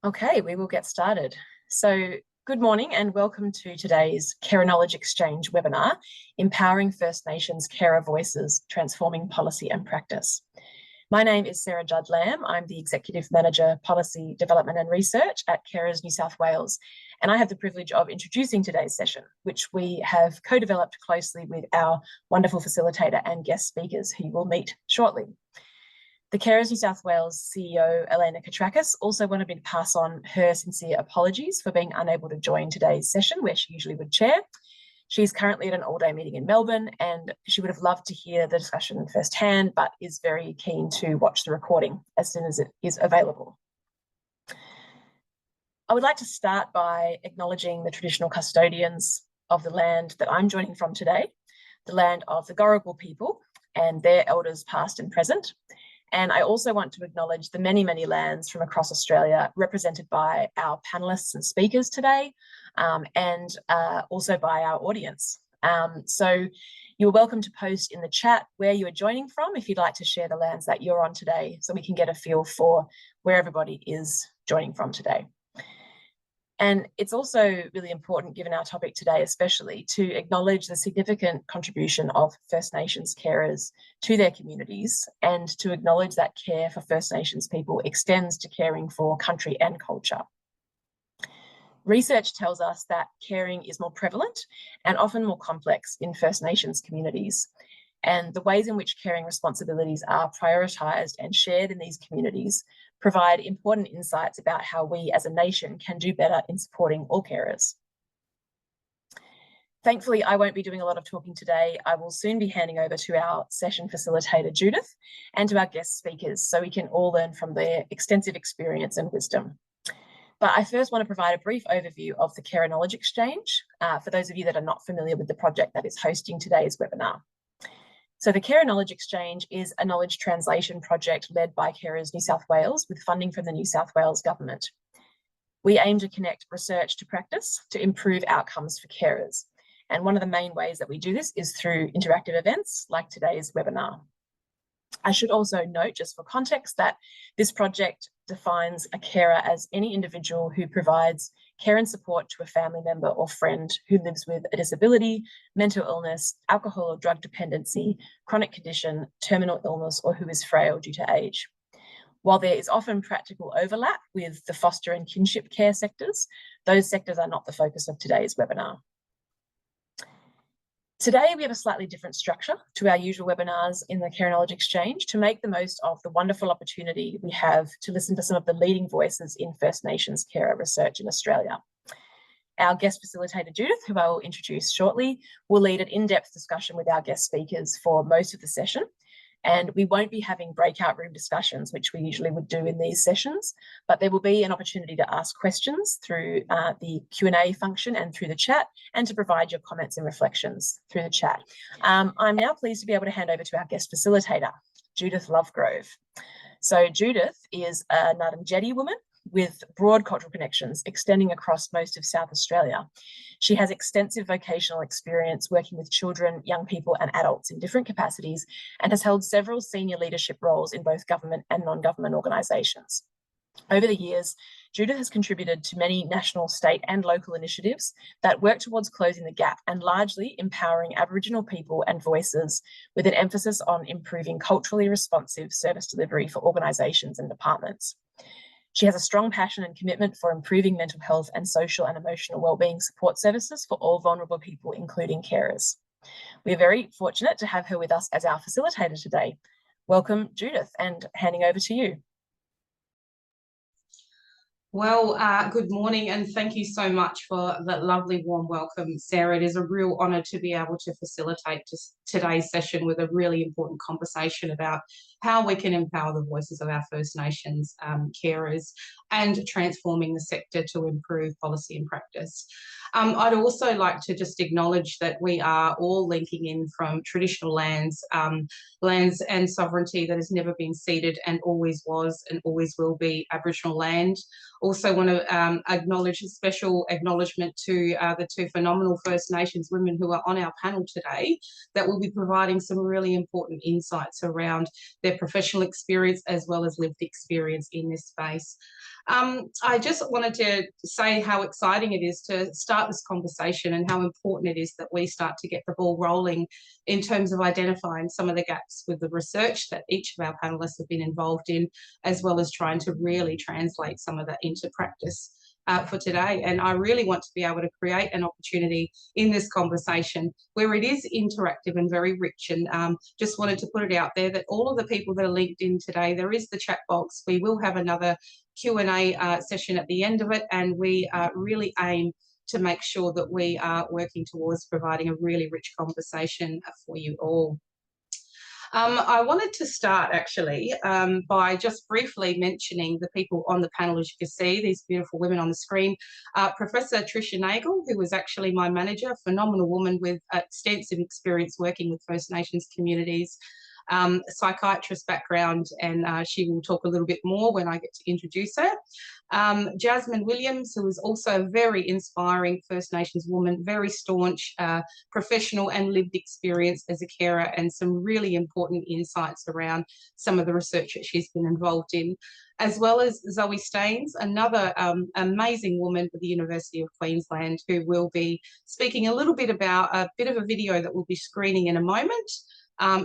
Okay, we will get started. So, good morning and welcome to today's Carer Knowledge Exchange webinar, Empowering First Nations Carer Voices, Transforming Policy and Practice. My name is Sarah Judd-Lamb. I'm the Executive Manager, Policy Development and Research at Carers New South Wales, and I have the privilege of introducing today's session, which we have co-developed closely with our wonderful facilitator and guest speakers who you will meet shortly. The Carers New South Wales CEO, Elena Katrakis, also wanted me to pass on her sincere apologies for being unable to join today's session, where she usually would chair. She's currently at an all-day meeting in Melbourne, and she would have loved to hear the discussion firsthand, but is very keen to watch the recording as soon as it is available. I would like to start by acknowledging the traditional custodians of the land that I'm joining from today, the land of the Gadigal people and their elders past and present. And I also want to acknowledge the many, many lands from across Australia represented by our panellists and speakers today, and also by our audience. So you're welcome to post in the chat where you are joining from if you'd like to share the lands that you're on today, so we can get a feel for where everybody is joining from today. And it's also really important, given our topic today especially, to acknowledge the significant contribution of First Nations carers to their communities, and to acknowledge that care for First Nations people extends to caring for country and culture. Research tells us that caring is more prevalent and often more complex in First Nations communities, and the ways in which caring responsibilities are prioritised and shared in these communities provide important insights about how we as a nation can do better in supporting all carers. Thankfully, I won't be doing a lot of talking today. I will soon be handing over to our session facilitator, Judith, and to our guest speakers, so we can all learn from their extensive experience and wisdom. But I first want to provide a brief overview of the Carer Knowledge Exchange for those of you that are not familiar with the project that is hosting today's webinar. So the Carer Knowledge Exchange is a knowledge translation project led by Carers New South Wales with funding from the New South Wales Government. We aim to connect research to practice to improve outcomes for carers. And one of the main ways that we do this is through interactive events like today's webinar. I should also note, just for context, that this project defines a carer as any individual who provides care and support to a family member or friend who lives with a disability, mental illness, alcohol or drug dependency, chronic condition, terminal illness, or who is frail due to age. While there is often practical overlap with the foster and kinship care sectors, those sectors are not the focus of today's webinar. Today, we have a slightly different structure to our usual webinars in the Carer Knowledge Exchange to make the most of the wonderful opportunity we have to listen to some of the leading voices in First Nations carer research in Australia. Our guest facilitator, Judith, who I will introduce shortly, will lead an in-depth discussion with our guest speakers for most of the session. And we won't be having breakout room discussions, which we usually would do in these sessions, but there will be an opportunity to ask questions through the Q&A function and through the chat, and to provide your comments and reflections through the chat. I'm now pleased to be able to hand over to our guest facilitator, Judith Lovegrove. So Judith is a Ngarrindjeri woman with broad cultural connections extending across most of South Australia. She has extensive vocational experience working with children, young people and adults in different capacities, and has held several senior leadership roles in both government and non-government organisations. Over the years, Judith has contributed to many national, state and local initiatives that work towards closing the gap and largely empowering Aboriginal people and voices, with an emphasis on improving culturally responsive service delivery for organisations and departments. She has a strong passion and commitment for improving mental health and social and emotional wellbeing support services for all vulnerable people, including carers. We are very fortunate to have her with us as our facilitator today. Welcome, Judith, and handing over to you. Well, good morning, and thank you so much for that lovely warm welcome, Sarah. It is a real honour to be able to facilitate today's session with a really important conversation about how we can empower the voices of our First Nations carers and transforming the sector to improve policy and practice. I'd also like to just acknowledge that we are all linking in from traditional lands, lands and sovereignty that has never been ceded and always was and always will be Aboriginal land. Also want to acknowledge a special acknowledgement to the two phenomenal First Nations women who are on our panel today that will be providing some really important insights around their their professional experience as well as lived experience in this space. I just wanted to say how exciting it is to start this conversation and how important it is that we start to get the ball rolling in terms of identifying some of the gaps with the research that each of our panellists have been involved in, as well as trying to really translate some of that into practice for today. And I really want to be able to create an opportunity in this conversation where it is interactive and very rich. And just wanted to put it out there that all of the people that are linked in today, there is the chat box. We will have another Q&A session at the end of it, and we really aim to make sure that we are working towards providing a really rich conversation for you all. I wanted to start actually by just briefly mentioning the people on the panel. As you can see, these beautiful women on the screen. Professor Tricia Nagel, who was actually my manager, phenomenal woman with extensive experience working with First Nations communities, psychiatrist background, and she will talk a little bit more when I get to introduce her. Jasmine Williams, who is also a very inspiring First Nations woman, very staunch, professional and lived experience as a carer, and some really important insights around some of the research that she's been involved in, as well as Zoe Staines, another amazing woman with the University of Queensland, who will be speaking a little bit about a bit of a video that we'll be screening in a moment.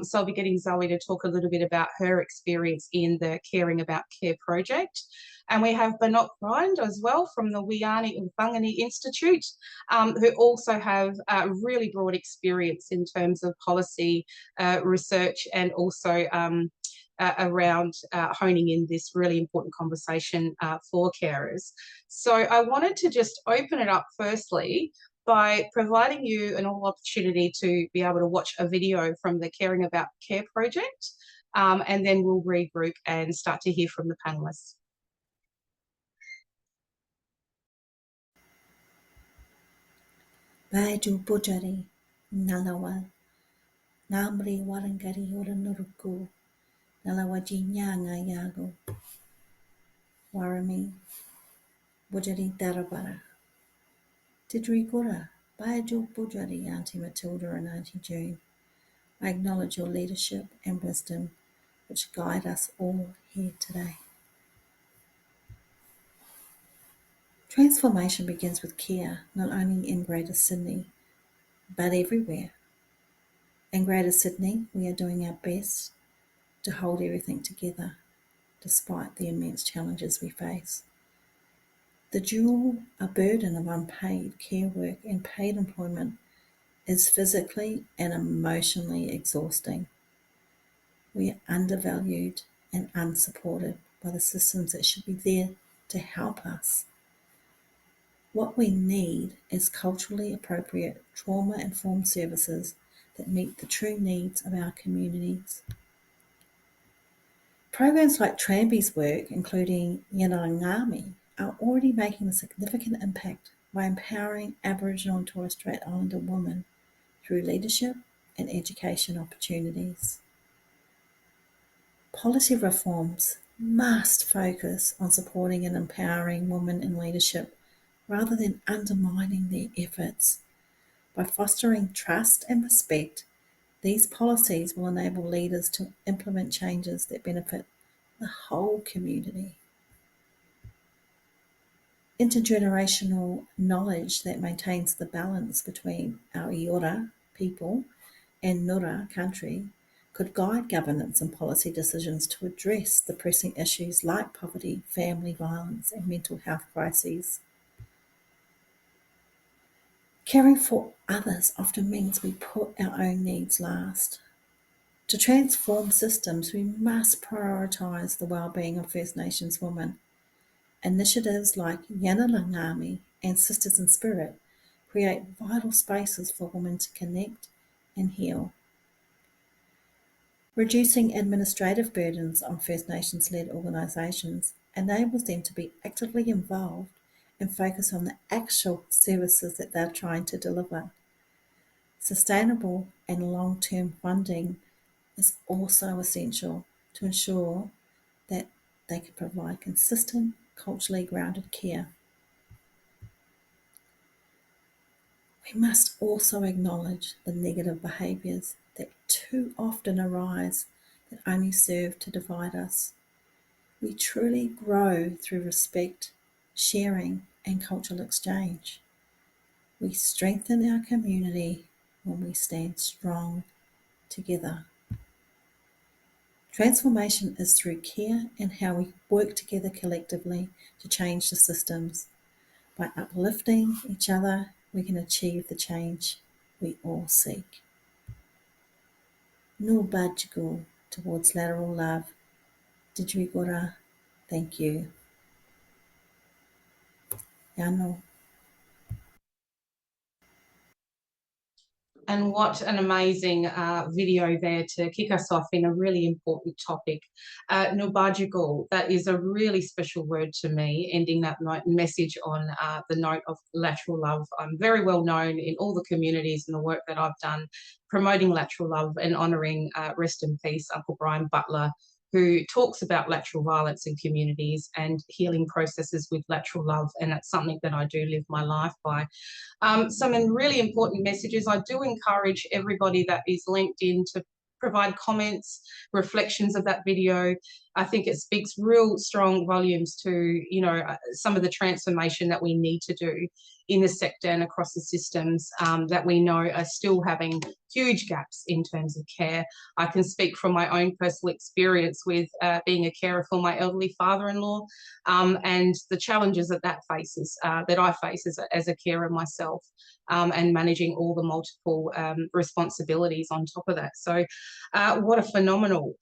So I'll be getting Zoe to talk a little bit about her experience in the Caring About Care project. And we have Banok Rind as well from the Wiani Umbangani Institute, who also have really broad experience in terms of policy research and also around honing in this really important conversation for carers. So I wanted to just open it up firstly by providing you an opportunity to be able to watch a video from the Caring About Care project, and then we'll regroup and start to hear from the panellists. Baju Bujari, Nalawal, Namri Warangari Uranuruku, Nalawaji Nyanga Yago, Warami, Bujari Darabara, Tidrigura, Baju Bujari, Auntie Matilda and Auntie June. I acknowledge your leadership and wisdom which guide us all here today. Transformation begins with care, not only in Greater Sydney, but everywhere. In Greater Sydney, we are doing our best to hold everything together, despite the immense challenges we face. The dual burden of unpaid care work and paid employment is physically and emotionally exhausting. We are undervalued and unsupported by the systems that should be there to help us. What we need is culturally appropriate, trauma-informed services that meet the true needs of our communities. Programs like Tramby's work, including Yanarangami, are already making a significant impact by empowering Aboriginal and Torres Strait Islander women through leadership and education opportunities. Policy reforms must focus on supporting and empowering women in leadership rather than undermining their efforts. By fostering trust and respect, these policies will enable leaders to implement changes that benefit the whole community. Intergenerational knowledge that maintains the balance between our Eora people and Nura country could guide governance and policy decisions to address the pressing issues like poverty, family violence, and mental health crises. Caring for others often means we put our own needs last. To transform systems, we must prioritise the well-being of First Nations women. Initiatives like Yanalangami and Sisters in Spirit create vital spaces for women to connect and heal. Reducing administrative burdens on First Nations-led organisations enables them to be actively involved and focus on the actual services that they're trying to deliver. Sustainable and long-term funding is also essential to ensure that they can provide consistent, culturally grounded care. We must also acknowledge the negative behaviours that too often arise that only serve to divide us. We truly grow through respect, sharing, and cultural exchange. We strengthen our community when we stand strong together. Transformation is through care and how we work together collectively to change the systems. By uplifting each other, we can achieve the change we all seek. No budgigo towards lateral love. Didjurigura, thank you. Yano. And what an amazing video there to kick us off in a really important topic. Nubajigal, that is a really special word to me, ending that message on the note of lateral love. I'm very well known in all the communities and the work that I've done promoting lateral love and honouring, rest in peace, Uncle Brian Butler, who talks about lateral violence in communities and healing processes with lateral love. And that's something that I do live my life by. Some really important messages. I do encourage everybody that is linked in to provide comments, reflections of that video. I think it speaks real strong volumes to, some of the transformation that we need to do in the sector and across the systems that we know are still having huge gaps in terms of care. I can speak from my own personal experience with being a carer for my elderly father-in-law and the challenges that faces, that I face as a carer myself, and managing all the multiple responsibilities on top of that. So what a phenomenal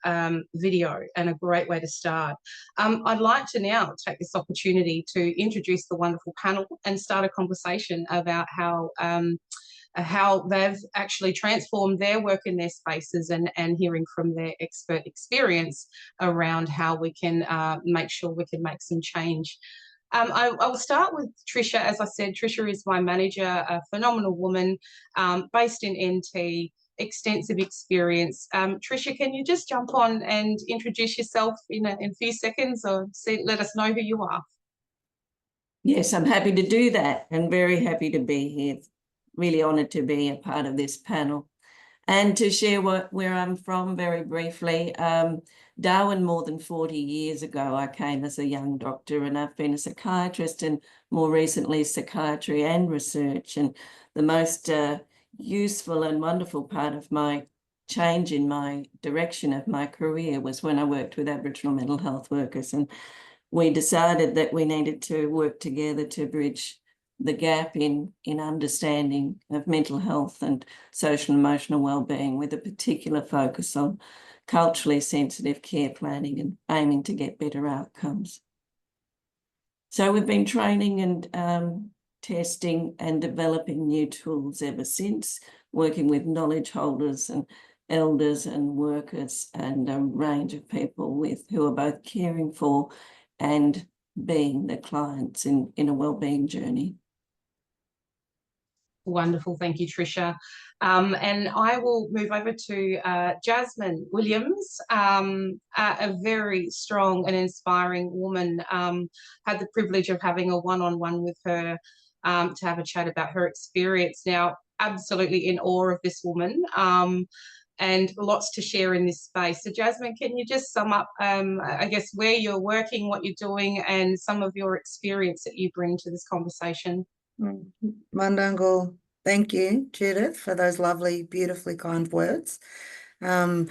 video and a great way to start. I'd like to now take this opportunity to introduce the wonderful panel and start a conversation about how they've actually transformed their work in their spaces and hearing from their expert experience around how we can make sure we can make some change. I'll start with Tricia. As I said, Tricia is my manager, a phenomenal woman based in NT, extensive experience. Tricia, can you just jump on and introduce yourself in a few seconds, or let us know who you are? Yes, I'm happy to do that and very happy to be here. Really honoured to be a part of this panel and to share where I'm from very briefly. Darwin, more than 40 years ago, I came as a young doctor, and I've been a psychiatrist and more recently psychiatry and research. And the most useful and wonderful part of my change in my direction of my career was when I worked with Aboriginal mental health workers, and we decided that we needed to work together to bridge the gap in understanding of mental health and social and emotional well-being, with a particular focus on culturally sensitive care planning and aiming to get better outcomes. So we've been training and testing and developing new tools ever since, working with knowledge holders and elders and workers and a range of people who are both caring for and being the clients in a wellbeing journey. Wonderful. Thank you, Tricia. And I will move over to Jasmine Williams, a very strong and inspiring woman. Had the privilege of having a one-on-one with her to have a chat about her experience. Now, absolutely in awe of this woman. And lots to share in this space. So Jasmine, can you just sum up, I guess, where you're working, what you're doing, and some of your experience that you bring to this conversation? Mandangal, thank you, Judith, for those lovely, beautifully kind words. Yuanyari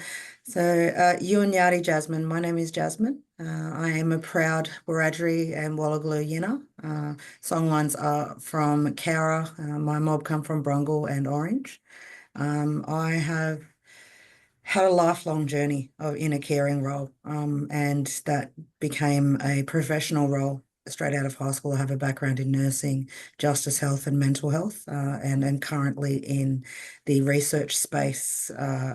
Jasmine, my name is Jasmine. I am a proud Wiradjuri and Wallagaloo Yinna. Songlines are from Cowra. My mob come from Brungle and Orange. I have had a lifelong journey in a caring role, and that became a professional role straight out of high school. I have a background in nursing, justice health and mental health, and currently in the research space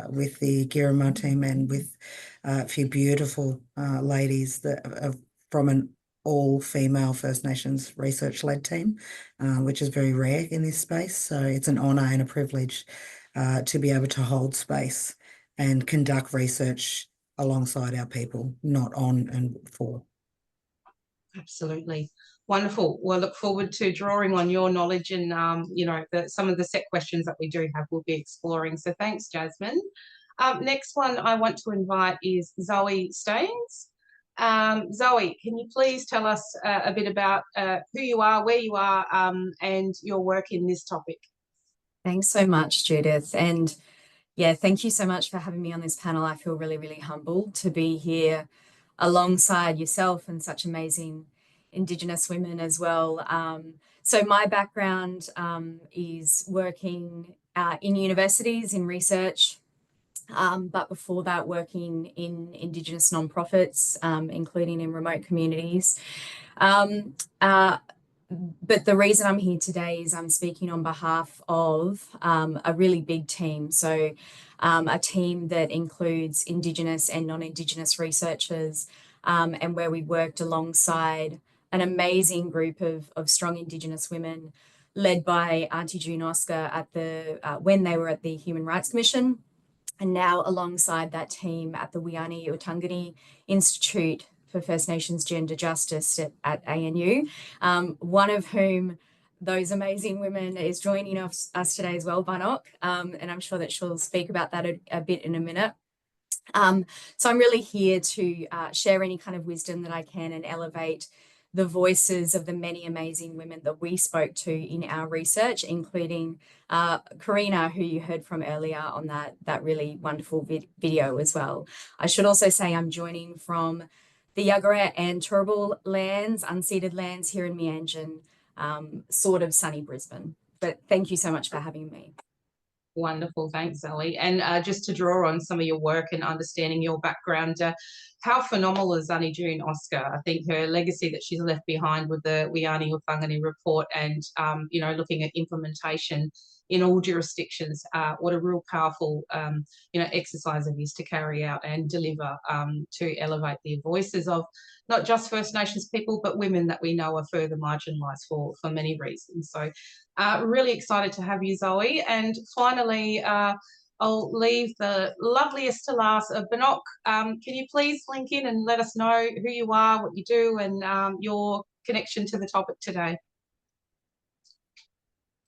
with the Girama team and with a few beautiful ladies that are from an all-female First Nations research-led team, which is very rare in this space. So it's an honour and a privilege to be able to hold space and conduct research alongside our people, not on and for. Absolutely. Wonderful. Well, look forward to drawing on your knowledge and, some of the set questions that we do have we'll be exploring. So thanks, Jasmine. Next one I want to invite is Zoe Staines. Zoe, can you please tell us a bit about who you are, where you are, and your work in this topic? Thanks so much, Judith. And yeah, thank you so much for having me on this panel. I feel really, really humbled to be here alongside yourself and such amazing Indigenous women as well. So my background is working in universities in research, but before that working in Indigenous nonprofits, including in remote communities. But the reason I'm here today is I'm speaking on behalf of a really big team. So a team that includes Indigenous and non-Indigenous researchers, and where we worked alongside an amazing group of strong Indigenous women led by Auntie June Oscar at the when they were at the Human Rights Commission, and now alongside that team at the Wiani Utangani Institute for First Nations Gender Justice at ANU, one of whom those amazing women is joining us today as well, Banok, and I'm sure that she'll speak about that a bit in a minute. So I'm really here to share any kind of wisdom that I can and elevate the voices of the many amazing women that we spoke to in our research, including Karina, who you heard from earlier on that really wonderful video as well. I should also say I'm joining from the Yagara and Turrbal lands, unceded lands here in Meanjin, sort of sunny Brisbane. But thank you so much for having me. Wonderful, thanks, Zoe. And just to draw on some of your work and understanding your background, how phenomenal is Auntie June Oscar? I think her legacy that she's left behind with the Wiani Utangani report and, you know, looking at implementation in all jurisdictions, what a real powerful, you know, exercise it is to carry out and deliver to elevate the voices of not just First Nations people, but women that we know are further marginalised for many reasons. So really excited to have you, Zoe. And finally, I'll leave the loveliest to last. Banok, can you please link in and let us know who you are, what you do, and your connection to the topic today?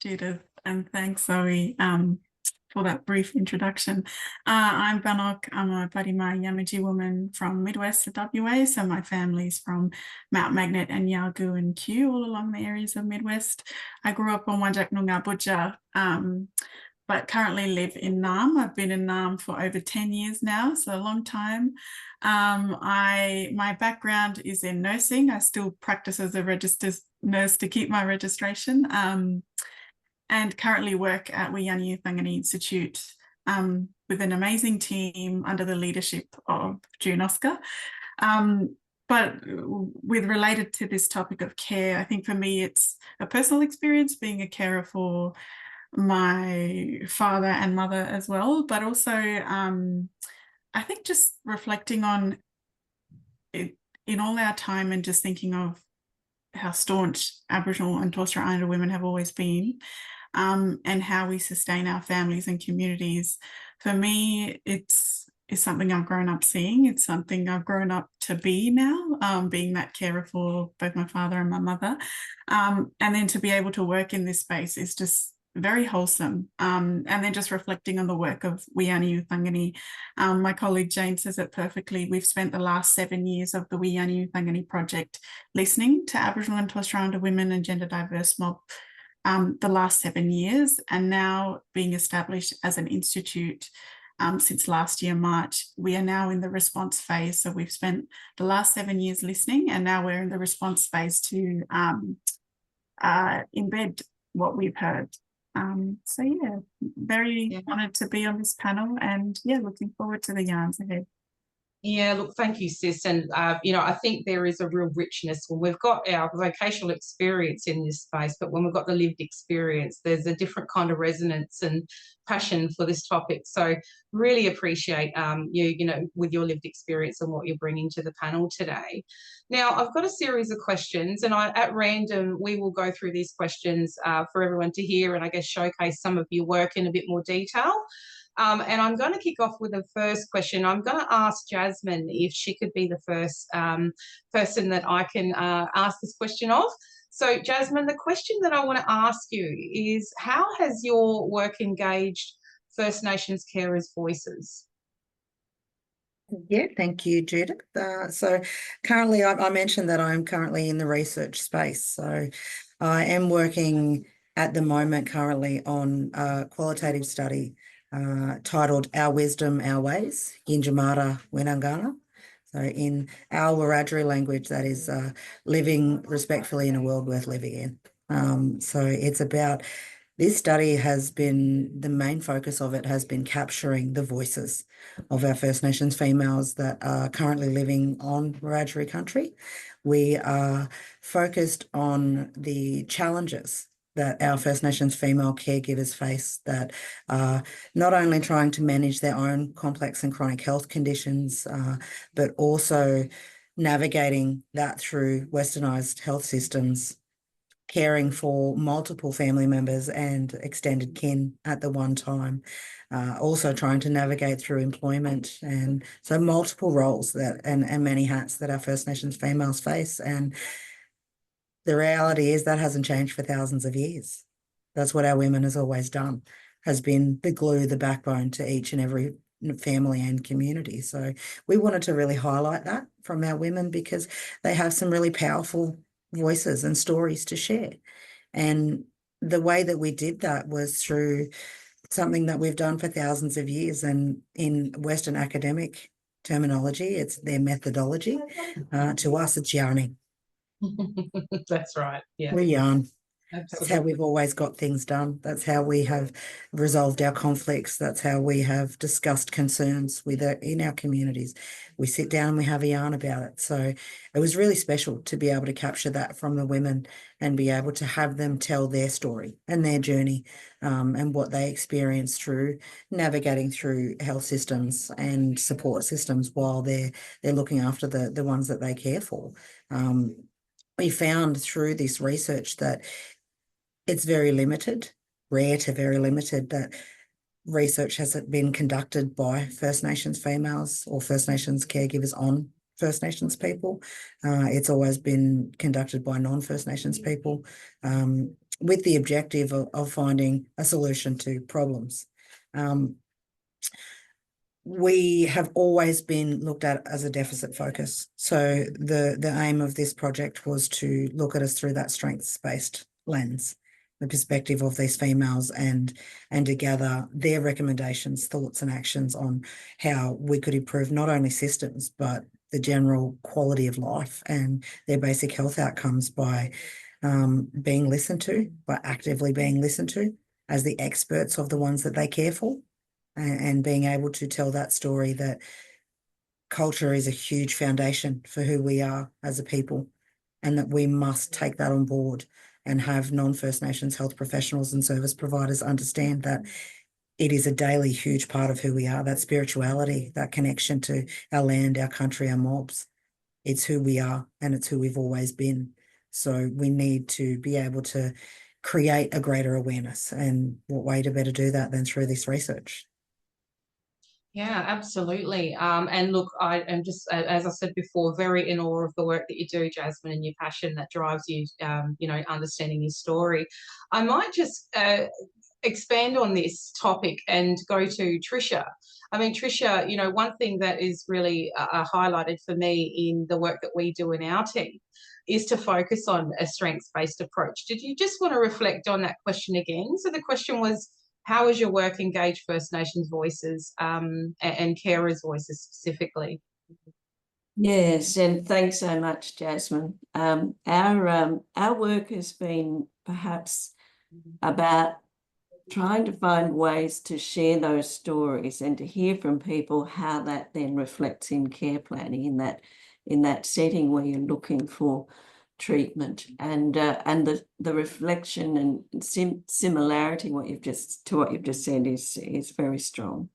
Judith, and thanks, Zoe, for that brief introduction. I'm Banok. I'm a Parima Yamaji woman from Midwest of WA. So my family's from Mount Magnet and Yargoo and Kew, all along the areas of Midwest. I grew up on Wajak Noongar Budja, but currently live in Naarm. I've been in Naarm for over 10 years now, so a long time. My background is in nursing. I still practice as a registered nurse to keep my registration. And currently work at Wiani Utangani Institute with an amazing team under the leadership of June Oscar. But with related to this topic of care, I think for me it's a personal experience being a carer for my father and mother as well, but also I think just reflecting on it in all our time and just thinking of how staunch Aboriginal and Torres Strait Islander women have always been, and how we sustain our families and communities. For me, it's something I've grown up seeing. It's something I've grown up to be now, being that carer for both my father and my mother. And then to be able to work in this space is just very wholesome. And then just reflecting on the work of Wiani Utangani. My colleague Jane says it perfectly. We've spent the last 7 years of the Wiani Utangani project listening to Aboriginal and Torres Strait Islander women and gender diverse mob the last 7 years, and now being established as an institute since last year, March. We are now in the response phase. So we've spent the last 7 years listening, and now we're in the response phase to embed what we've heard. So yeah, very honoured to be on this panel, and yeah, looking forward to the yarns ahead. Yeah, look, thank you, sis. And, you know, I think there is a real richness when we've got our vocational experience in this space, but when we've got the lived experience, there's a different kind of resonance and passion for this topic. So really appreciate you know, with your lived experience and what you're bringing to the panel today. Now, I've got a series of questions, and at random, we will go through these questions for everyone to hear and I guess showcase some of your work in a bit more detail. And I'm going to kick off with the first question. I'm going to ask Jasmine if she could be the first person that I can ask this question of. So Jasmine, the question that I want to ask you is, how has your work engaged First Nations carers' voices? Yeah, thank you, Judith. So currently, I mentioned that I'm currently in the research space. So I am working at the moment currently on a qualitative study titled Our Wisdom, Our Ways, Yinjamara Winangana. So in our Wiradjuri language, that is living respectfully in a world worth living in. So it's about, this study has been, the main focus of it has been capturing the voices of our First Nations females that are currently living on Wiradjuri country. We are focused on the challenges that our First Nations female caregivers face, that are not only trying to manage their own complex and chronic health conditions, but also navigating that through westernized health systems, caring for multiple family members and extended kin at the one time, also trying to navigate through employment, and so multiple roles that and many hats that our First Nations females face. And the reality is that hasn't changed for thousands of years. That's what our women has always done, has been the glue, the backbone to each and every family and community. So we wanted to really highlight that from our women, because they have some really powerful voices and stories to share. And the way that we did that was through something that we've done for thousands of years, and in Western academic terminology, it's their methodology. To us, it's yarning. That's right. Yeah, We yarn. That's how absolutely. we've always got things done. That's how we have resolved our conflicts. That's how we have discussed concerns in our communities. We sit down and we have a yarn about it. So it was really special to be able to capture that from the women and be able to have them tell their story and their journey, and what they experienced through navigating through health systems and support systems while they're looking after the ones that they care for. We found through this research that it's very limited, rare to very limited, that research hasn't been conducted by First Nations females or First Nations caregivers on First Nations people. It's always been conducted by non-First Nations people, with the objective of finding a solution to problems. We have always been looked at as a deficit focus. So the aim of this project was to look at us through that strengths-based lens, the perspective of these females, and to gather their recommendations, thoughts and actions on how we could improve not only systems, but the general quality of life and their basic health outcomes by being listened to, by actively being listened to as the experts of the ones that they care for, and being able to tell that story, that culture is a huge foundation for who we are as a people, and that we must take that on board and have non-First Nations health professionals and service providers understand that it is a daily huge part of who we are, that spirituality, that connection to our land, our country, our mobs. It's who we are, and it's who we've always been. So we need to be able to create a greater awareness, and what way to better do that than through this research? Yeah, absolutely. And look, I am just, as I said before, very in awe of the work that you do, Jasmine, and your passion that drives you, understanding your story. I might just expand on this topic and go to Tricia. I mean, Tricia, one thing that is really highlighted for me in the work that we do in our team is to focus on a strengths-based approach. Did you just want to reflect on that question again? So the question was, how has your work engaged First Nations voices and carers' voices specifically? Yes, and thanks so much, Jasmine. Our work has been perhaps about trying to find ways to share those stories and to hear from people how that then reflects in care planning, in that setting where you're looking for treatment, and the reflection and similarity what you've just said is very strong.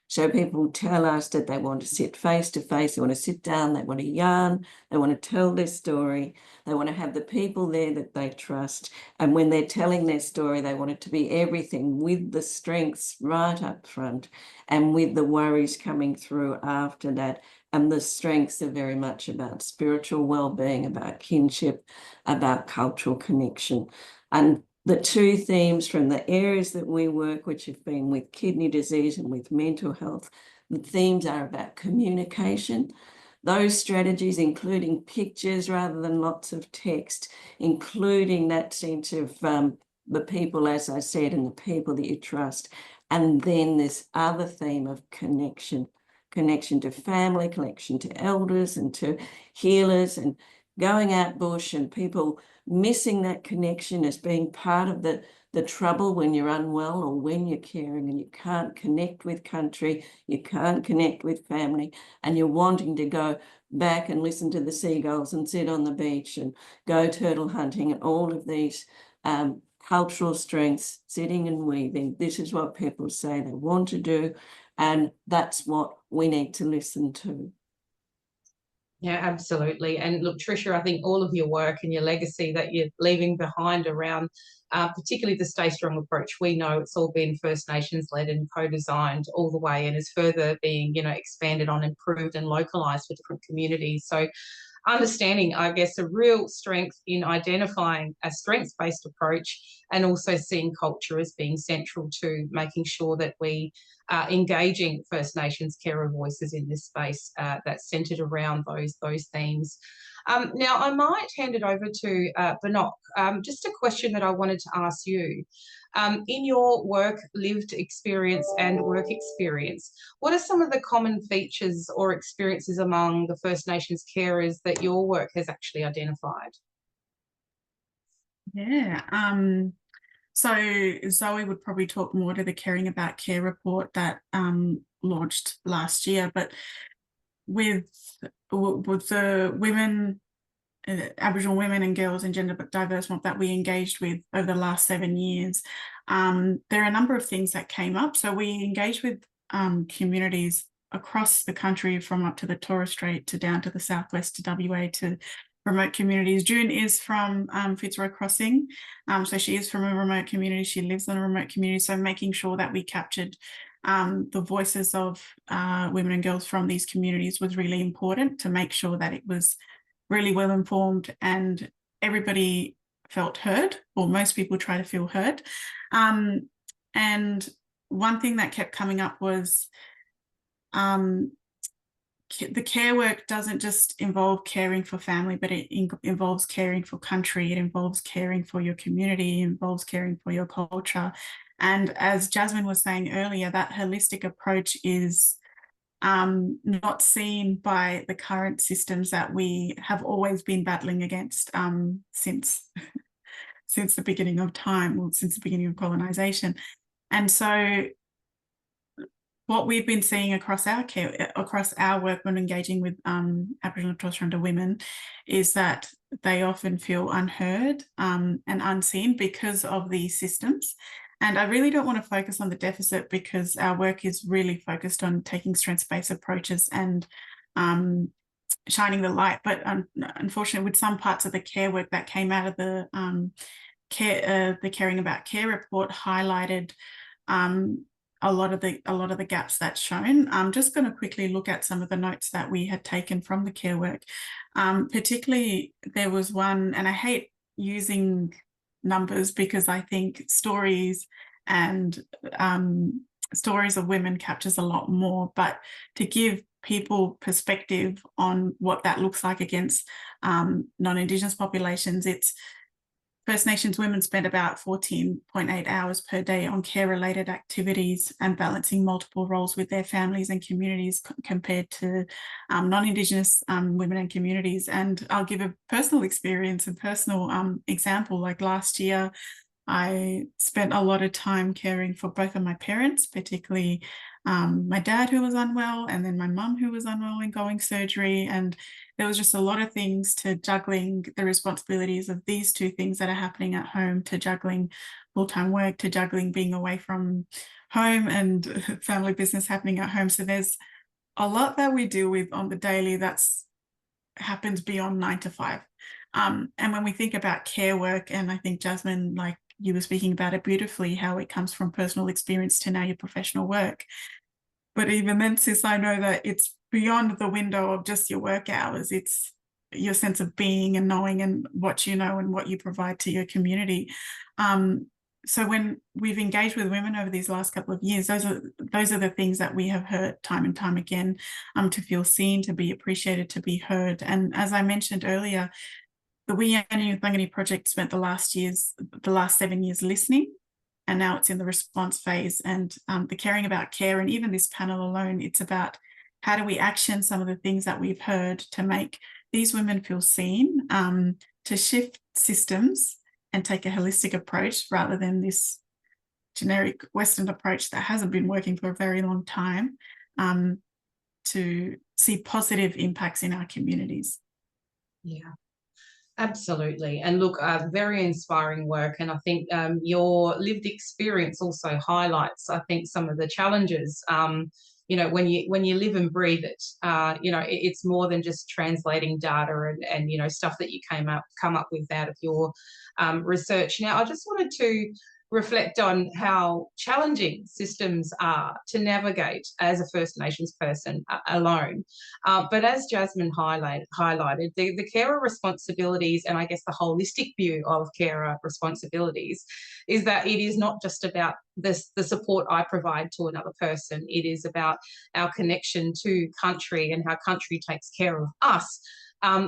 So people tell us that they want to sit face to face, they want to sit down, they want to yarn, they want to tell their story, they want to have the people there that they trust. And when they're telling their story, they want it to be everything, with the strengths right up front and with the worries coming through after that. And the strengths are very much about spiritual well-being, about kinship, about cultural connection. And the two themes from the areas that we work, which have been with kidney disease and with mental health, the themes are about communication. Those strategies, including pictures rather than lots of text, including that sense of the people, as I said, and the people that you trust. And then this other theme of connection to family, connection to elders and to healers, and going out bush and people missing that connection as being part of the trouble when you're unwell or when you're caring and you can't connect with country, you can't connect with family, and you're wanting to go back and listen to the seagulls and sit on the beach and go turtle hunting and all of these cultural strengths, sitting and weaving. This is what people say they want to do, and that's what we need to listen to. Yeah, absolutely. And look, Tricia, I think all of your work and your legacy that you're leaving behind around particularly the Stay Strong approach, we know it's all been First Nations led and co-designed all the way, and is further being, expanded on, improved and localised for different communities. So understanding, I guess, a real strength in identifying a strengths-based approach, and also seeing culture as being central to making sure that we are engaging First Nations carer voices in this space that's centred around those themes. Now, I might hand it over to Banok. Just a question that I wanted to ask you. In your work, lived experience and work experience, what are some of the common features or experiences among the First Nations carers that your work has actually identified? Yeah. So Zoe would probably talk more to the Caring About Care report that launched last year, but with the women, Aboriginal women and girls and gender diverse mob that we engaged with over the last 7 years, there are a number of things that came up. So we engaged with communities across the country, from up to the Torres Strait to down to the southwest to WA, to remote communities. June is from Fitzroy Crossing, so she is from a remote community. She lives in a remote community, so making sure that we captured the voices of women and girls from these communities was really important, to make sure that it was really well informed and everybody felt heard, or most people try to feel heard. And one thing that kept coming up was the care work doesn't just involve caring for family, but it involves caring for country. It involves caring for your community. It involves caring for your culture. And as Jasmine was saying earlier, that holistic approach is not seen by the current systems that we have always been battling against since the beginning of time, or since the beginning of colonization. And so what we've been seeing across our work when engaging with Aboriginal and Torres Strait Islander women is that they often feel unheard and unseen because of these systems. And I really don't want to focus on the deficit, because our work is really focused on taking strengths-based approaches and shining the light. But unfortunately, with some parts of the care work that came out of the Caring About Care report, highlighted a lot of the gaps that's shown. I'm just going to quickly look at some of the notes that we had taken from the care work. Particularly, there was one, and I hate using numbers because I think stories and stories of women captures a lot more, but to give people perspective on what that looks like against non-Indigenous populations, it's First Nations women spend about 14.8 hours per day on care-related activities and balancing multiple roles with their families and communities compared to non-Indigenous women and communities. And I'll give a personal experience and personal example. Like last year, I spent a lot of time caring for both of my parents, particularly my dad, who was unwell, and then my mum, who was unwell and going surgery. And there was just a lot of things, to juggling the responsibilities of these two things that are happening at home, to juggling full-time work, to juggling being away from home and family business happening at home. So there's a lot that we deal with on the daily that's happens beyond 9 to 5. And when we think about care work, and I think Jasmine, like you were speaking about it beautifully, how it comes from personal experience to now your professional work. But even then, sis, I know that it's beyond the window of just your work hours. It's your sense of being and knowing and what you know and what you provide to your community. so when we've engaged with women over these last couple of years, those are the things that we have heard time and time again, to feel seen, to be appreciated, to be heard. And as I mentioned earlier, the Wiyani Whangari project spent the last 7 years listening, and now it's in the response phase. And the caring about care, and even this panel alone, it's about how do we action some of the things that we've heard to make these women feel seen, to shift systems and take a holistic approach rather than this generic Western approach that hasn't been working for a very long time, to see positive impacts in our communities. Yeah, absolutely. And look, very inspiring work. And I think your lived experience also highlights, I think, some of the challenges. You know, when you live and breathe it, you know, it's more than just translating data and you know, stuff that you come up with out of your research. Now, I just wanted to reflect on how challenging systems are to navigate as a First Nations person alone. But as Jasmine highlighted, the carer responsibilities, and I guess the holistic view of carer responsibilities, is that it is not just about the support I provide to another person. It is about our connection to country and how country takes care of us.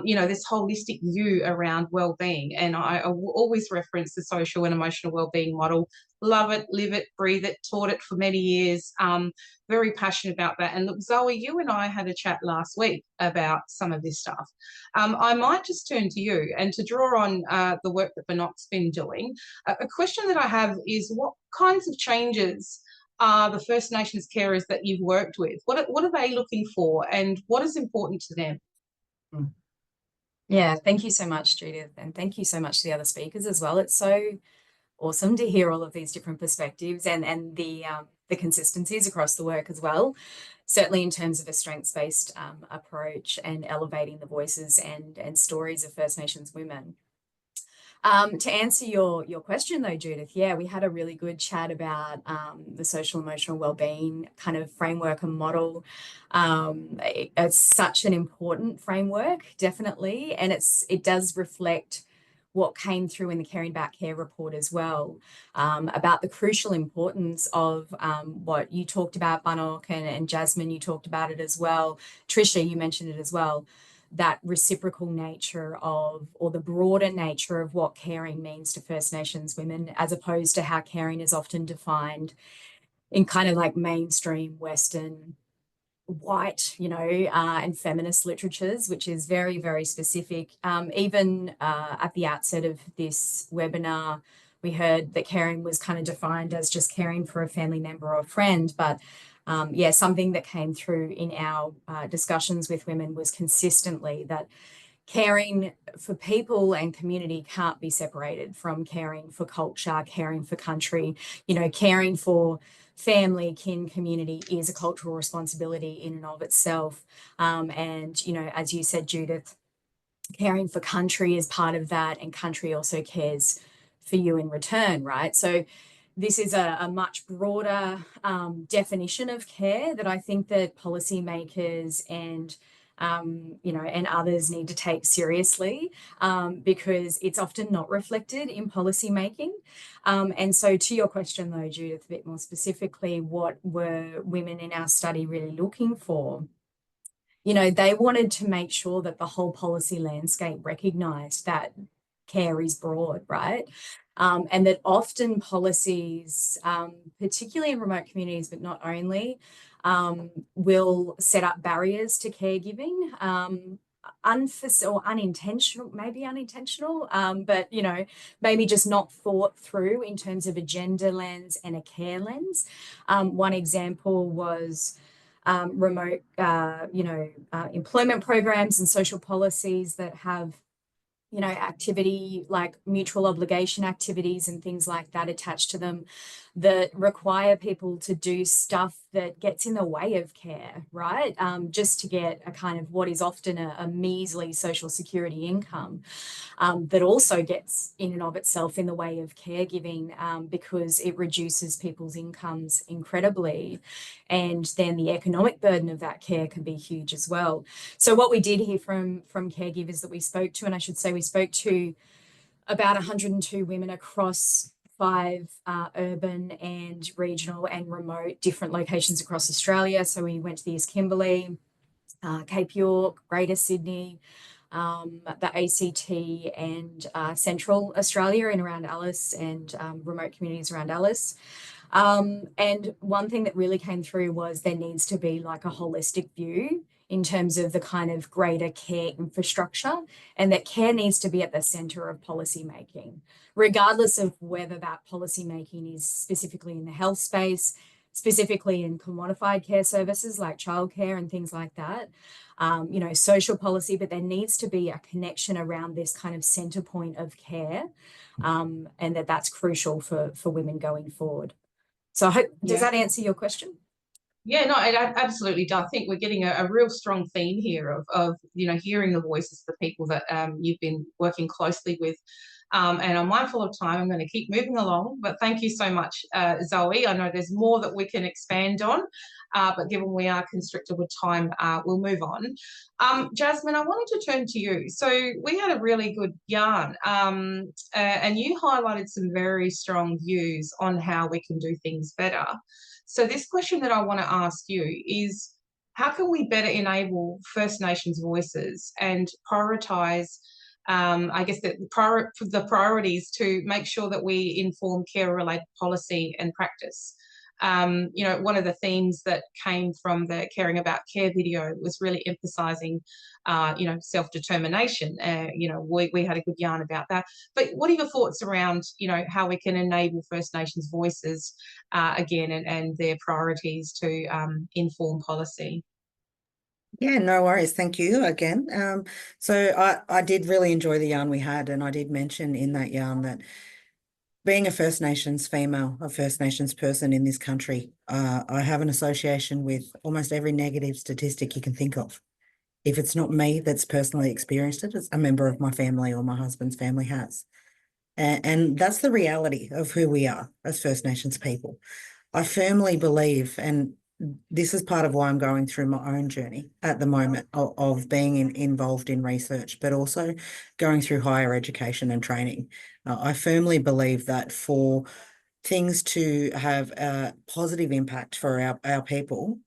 You know, this holistic view around well-being. And I always reference the social and emotional well-being model. Love it, live it, breathe it, taught it for many years. Very passionate about that. And look, Zoe, you and I had a chat last week about some of this stuff. I might just turn to you and to draw on the work that Banok's been doing. A question that I have is, what kinds of changes are the First Nations carers that you've worked with? What are they looking for, and what is important to them? Yeah, thank you so much, Judith, and thank you so much to the other speakers as well. It's so awesome to hear all of these different perspectives and the consistencies across the work as well. Certainly in terms of a strengths-based approach and elevating the voices and stories of First Nations women. To answer your question though, Judith, yeah, we had a really good chat about the social emotional wellbeing kind of framework and model. It's such an important framework, definitely, and it does reflect what came through in the Caring About Care report as well, about the crucial importance of what you talked about, Banok, and Jasmine, you talked about it as well. Tricia, you mentioned it as well. That reciprocal nature of, or the broader nature of what caring means to First Nations women, as opposed to how caring is often defined in kind of like mainstream Western white, you know, and feminist literatures, which is very, very specific. Even at the outset of this webinar, we heard that caring was kind of defined as just caring for a family member or friend, but yeah, something that came through in our discussions with women was consistently that caring for people and community can't be separated from caring for culture, caring for country. You know, caring for family, kin, community is a cultural responsibility in and of itself. And, you know, as you said, Judith, caring for country is part of that, and country also cares for you in return, right? So this is a much broader definition of care that I think that policymakers and you know, and others need to take seriously, because it's often not reflected in policy making. And so to your question though, Judith, a bit more specifically, what were women in our study really looking for? You know, they wanted to make sure that the whole policy landscape recognised that care is broad, right? And that often policies, particularly in remote communities, but not only, will set up barriers to caregiving, or unintentional, maybe unintentional, but, you know, maybe just not thought through in terms of a gender lens and a care lens. One example was remote, you know, employment programs and social policies that have, you know, activity like mutual obligation activities and things like that attached to them that require people to do stuff that gets in the way of care, right? Just to get a kind of what is often a measly social security income, that also gets in and of itself in the way of caregiving, because it reduces people's incomes incredibly. And then the economic burden of that care can be huge as well. So what we did hear from caregivers that we spoke to, and I should say we spoke to about 102 women across 5 urban and regional and remote different locations across Australia. So we went to the East Kimberley, Cape York, Greater Sydney, the ACT and Central Australia and around Alice, and remote communities around Alice. And one thing that really came through was there needs to be like a holistic view in terms of the kind of greater care infrastructure, and that care needs to be at the centre of policy making, regardless of whether that policy making is specifically in the health space, specifically in commodified care services like childcare and things like that, you know, social policy, but there needs to be a connection around this kind of centre point of care, and that's crucial for women going forward. So I hope, does that answer your question? Yeah, no, it absolutely does. I think we're getting a real strong theme here of you know, hearing the voices of the people that you've been working closely with. And I'm mindful of time. I'm going to keep moving along, but thank you so much, Zoe. I know there's more that we can expand on, but given we are constricted with time, we'll move on. Jasmine, I wanted to turn to you. So we had a really good yarn, and you highlighted some very strong views on how we can do things better. So this question that I want to ask you is, how can we better enable First Nations voices and prioritise, I guess, the priorities to make sure that we inform care-related policy and practice? You know, one of the themes that came from the Caring About Care video was really emphasising, you know, self-determination. You know, we had a good yarn about that. But what are your thoughts around, you know, how we can enable First Nations voices again, and their priorities to inform policy? Yeah, no worries. Thank you again. So I did really enjoy the yarn we had, and I did mention in that yarn that being a First Nations female, a First Nations person in this country, I have an association with almost every negative statistic you can think of. If it's not me that's personally experienced it, it's a member of my family or my husband's family has. And that's the reality of who we are as First Nations people. I firmly believe, and this is part of why I'm going through my own journey at the moment of being involved in research, but also going through higher education and training. I firmly believe that for things to have a positive impact for our people,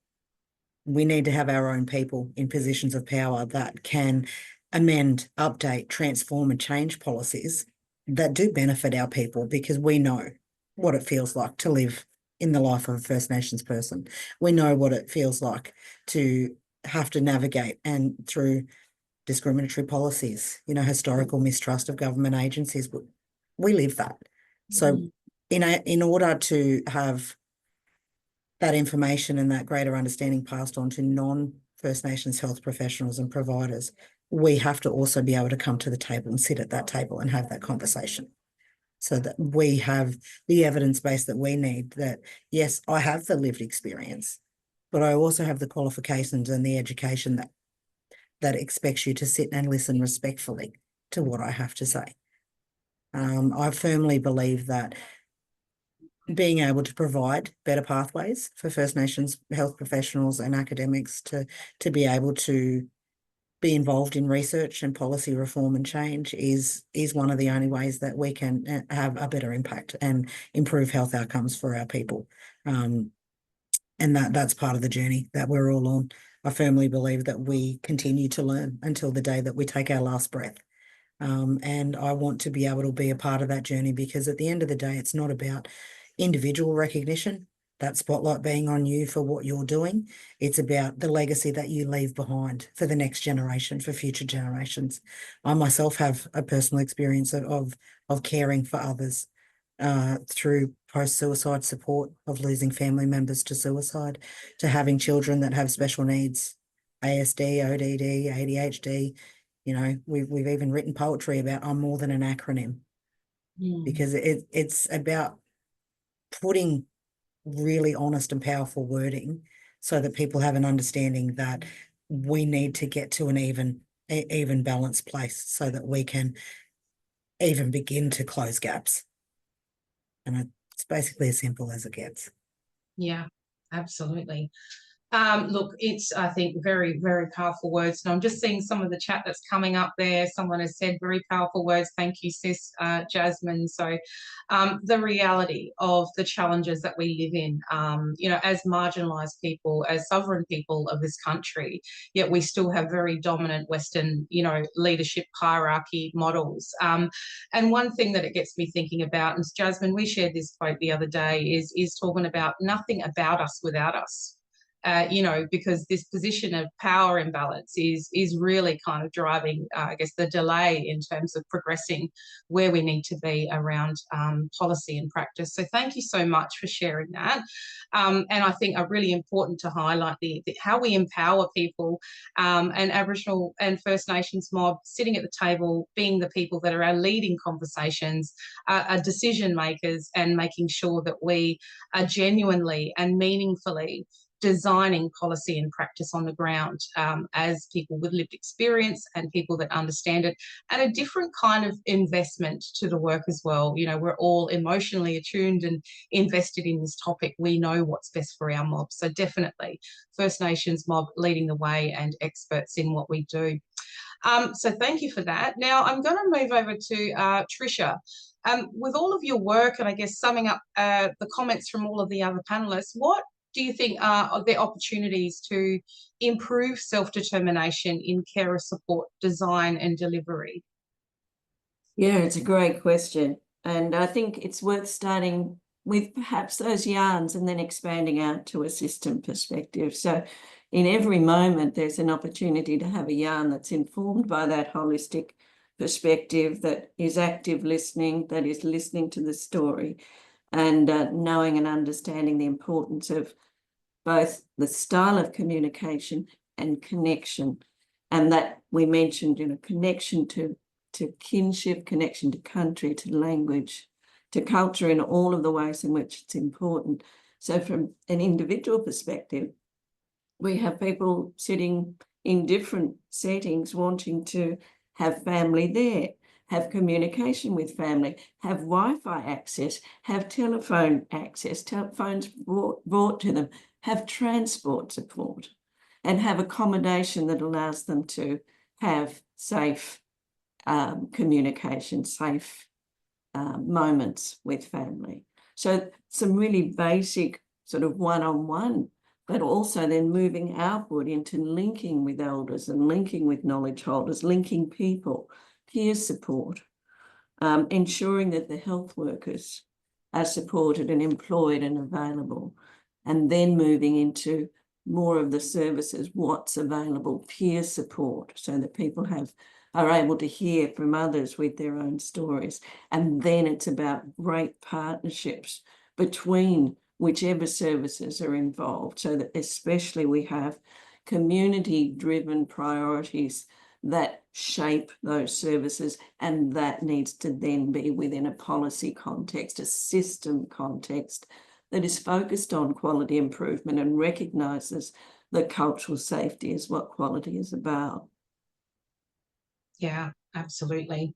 we need to have our own people in positions of power that can amend, update, transform, and change policies that do benefit our people, because we know what it feels like to live in the life of a First Nations person. We know what it feels like to have to navigate and through discriminatory policies, you know, historical mistrust of government agencies. We live that. So in order to have that information and that greater understanding passed on to non-First Nations health professionals and providers, we have to also be able to come to the table and sit at that table and have that conversation, so that we have the evidence base that we need, that yes, I have the lived experience, but I also have the qualifications and the education that expects you to sit and listen respectfully to what I have to say. I firmly believe that being able to provide better pathways for First Nations health professionals and academics to be able to be involved in research and policy reform and change is one of the only ways that we can have a better impact and improve health outcomes for our people. And that's part of the journey that we're all on. I firmly believe that we continue to learn until the day that we take our last breath. And I want to be able to be a part of that journey, because at the end of the day, it's not about individual recognition, that spotlight being on you for what you're doing. It's about the legacy that you leave behind for the next generation, for future generations. I myself have a personal experience of caring for others through post-suicide support, of losing family members to suicide, to having children that have special needs, ASD, ODD, ADHD. You know, we've even written poetry about I'm more than an acronym, because it's about putting really honest and powerful wording so that people have an understanding that we need to get to an even balanced place so that we can even begin to close gaps. And it's basically as simple as it gets. Yeah, absolutely. Look, it's, I think, very, very powerful words. And I'm just seeing some of the chat that's coming up there. Someone has said very powerful words. Thank you, sis, Jasmine. So the reality of the challenges that we live in, you know, as marginalised people, as sovereign people of this country, yet we still have very dominant Western, you know, leadership hierarchy models. And one thing that it gets me thinking about, and Jasmine, we shared this quote the other day, is talking about nothing about us without us. You know, because this position of power imbalance is really kind of driving, I guess, the delay in terms of progressing where we need to be around policy and practice. So thank you so much for sharing that. And I think are really important to highlight how we empower people, and Aboriginal and First Nations mob sitting at the table, being the people that are leading conversations, are decision makers, and making sure that we are genuinely and meaningfully designing policy and practice on the ground, as people with lived experience and people that understand it, and a different kind of investment to the work as well. You know, we're all emotionally attuned and invested in this topic. We know what's best for our mob. So definitely First Nations mob leading the way and experts in what we do. So thank you for that. Now I'm going to move over to Tricia. With all of your work, and I guess summing up the comments from all of the other panelists, what do you think are the opportunities to improve self-determination in carer support design and delivery? Yeah, it's a great question. And I think it's worth starting with perhaps those yarns and then expanding out to a system perspective. So in every moment, there's an opportunity to have a yarn that's informed by that holistic perspective, that is active listening, that is listening to the story, and knowing and understanding the importance of both the style of communication and connection. And that we mentioned, you know, connection to kinship, connection to country, to language, to culture, in all of the ways in which it's important. So from an individual perspective, we have people sitting in different settings wanting to have family there, have communication with family, have Wi-Fi access, have telephone access, telephones brought to them, have transport support, and have accommodation that allows them to have safe communication, safe moments with family. So some really basic sort of one-on-one, but also then moving outward into linking with elders and linking with knowledge holders, linking people, peer support, ensuring that the health workers are supported and employed and available, and then moving into more of the services, what's available, peer support, so that people are able to hear from others with their own stories. And then it's about great partnerships between whichever services are involved, so that especially we have community-driven priorities that shape those services, and that needs to then be within a policy context, a system context that is focused on quality improvement and recognises that cultural safety is what quality is about. Yeah, absolutely.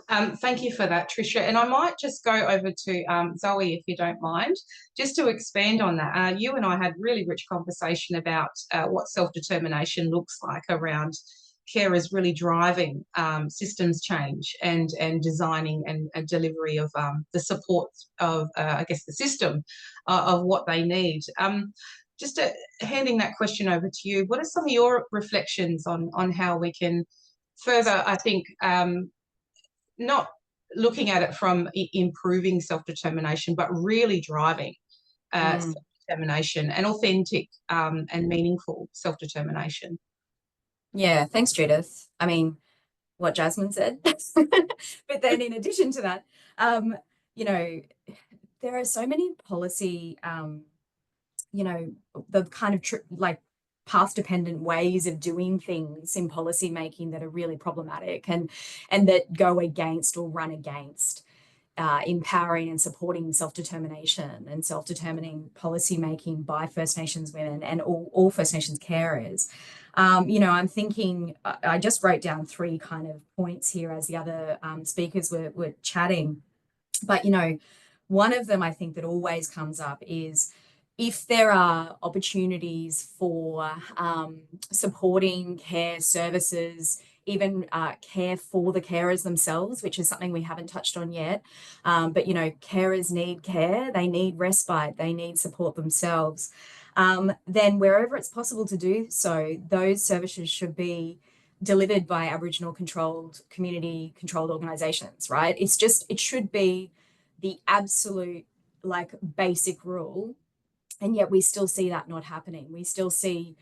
Thank you for that, Tricia. And I might just go over to Zoe, if you don't mind, just to expand on that. You and I had really rich conversation about what self-determination looks like around carers really driving systems change and designing and delivery of the support of, I guess, the system of what they need. Just handing that question over to you, what are some of your reflections on how we can further, I think, not looking at it from improving self-determination, but really driving self-determination and authentic and meaningful self-determination? Yeah, thanks, Judith. I mean, what Jasmine said. But then in addition to that, you know, there are so many policy, you know, the kind of like path-dependent ways of doing things in policy making that are really problematic and that go against or run against empowering and supporting self-determination and self-determining policy making by First Nations women and all First Nations carers. You know, I'm thinking, I just wrote down 3 kind of points here as the other speakers were chatting. But, you know, one of them I think that always comes up is if there are opportunities for supporting care services, even care for the carers themselves, which is something we haven't touched on yet. But, you know, carers need care, they need respite, they need support themselves. Then wherever it's possible to do so, those services should be delivered by Aboriginal controlled, community controlled organisations, right? It should be the absolute like basic rule. And yet we still see that not happening. We still see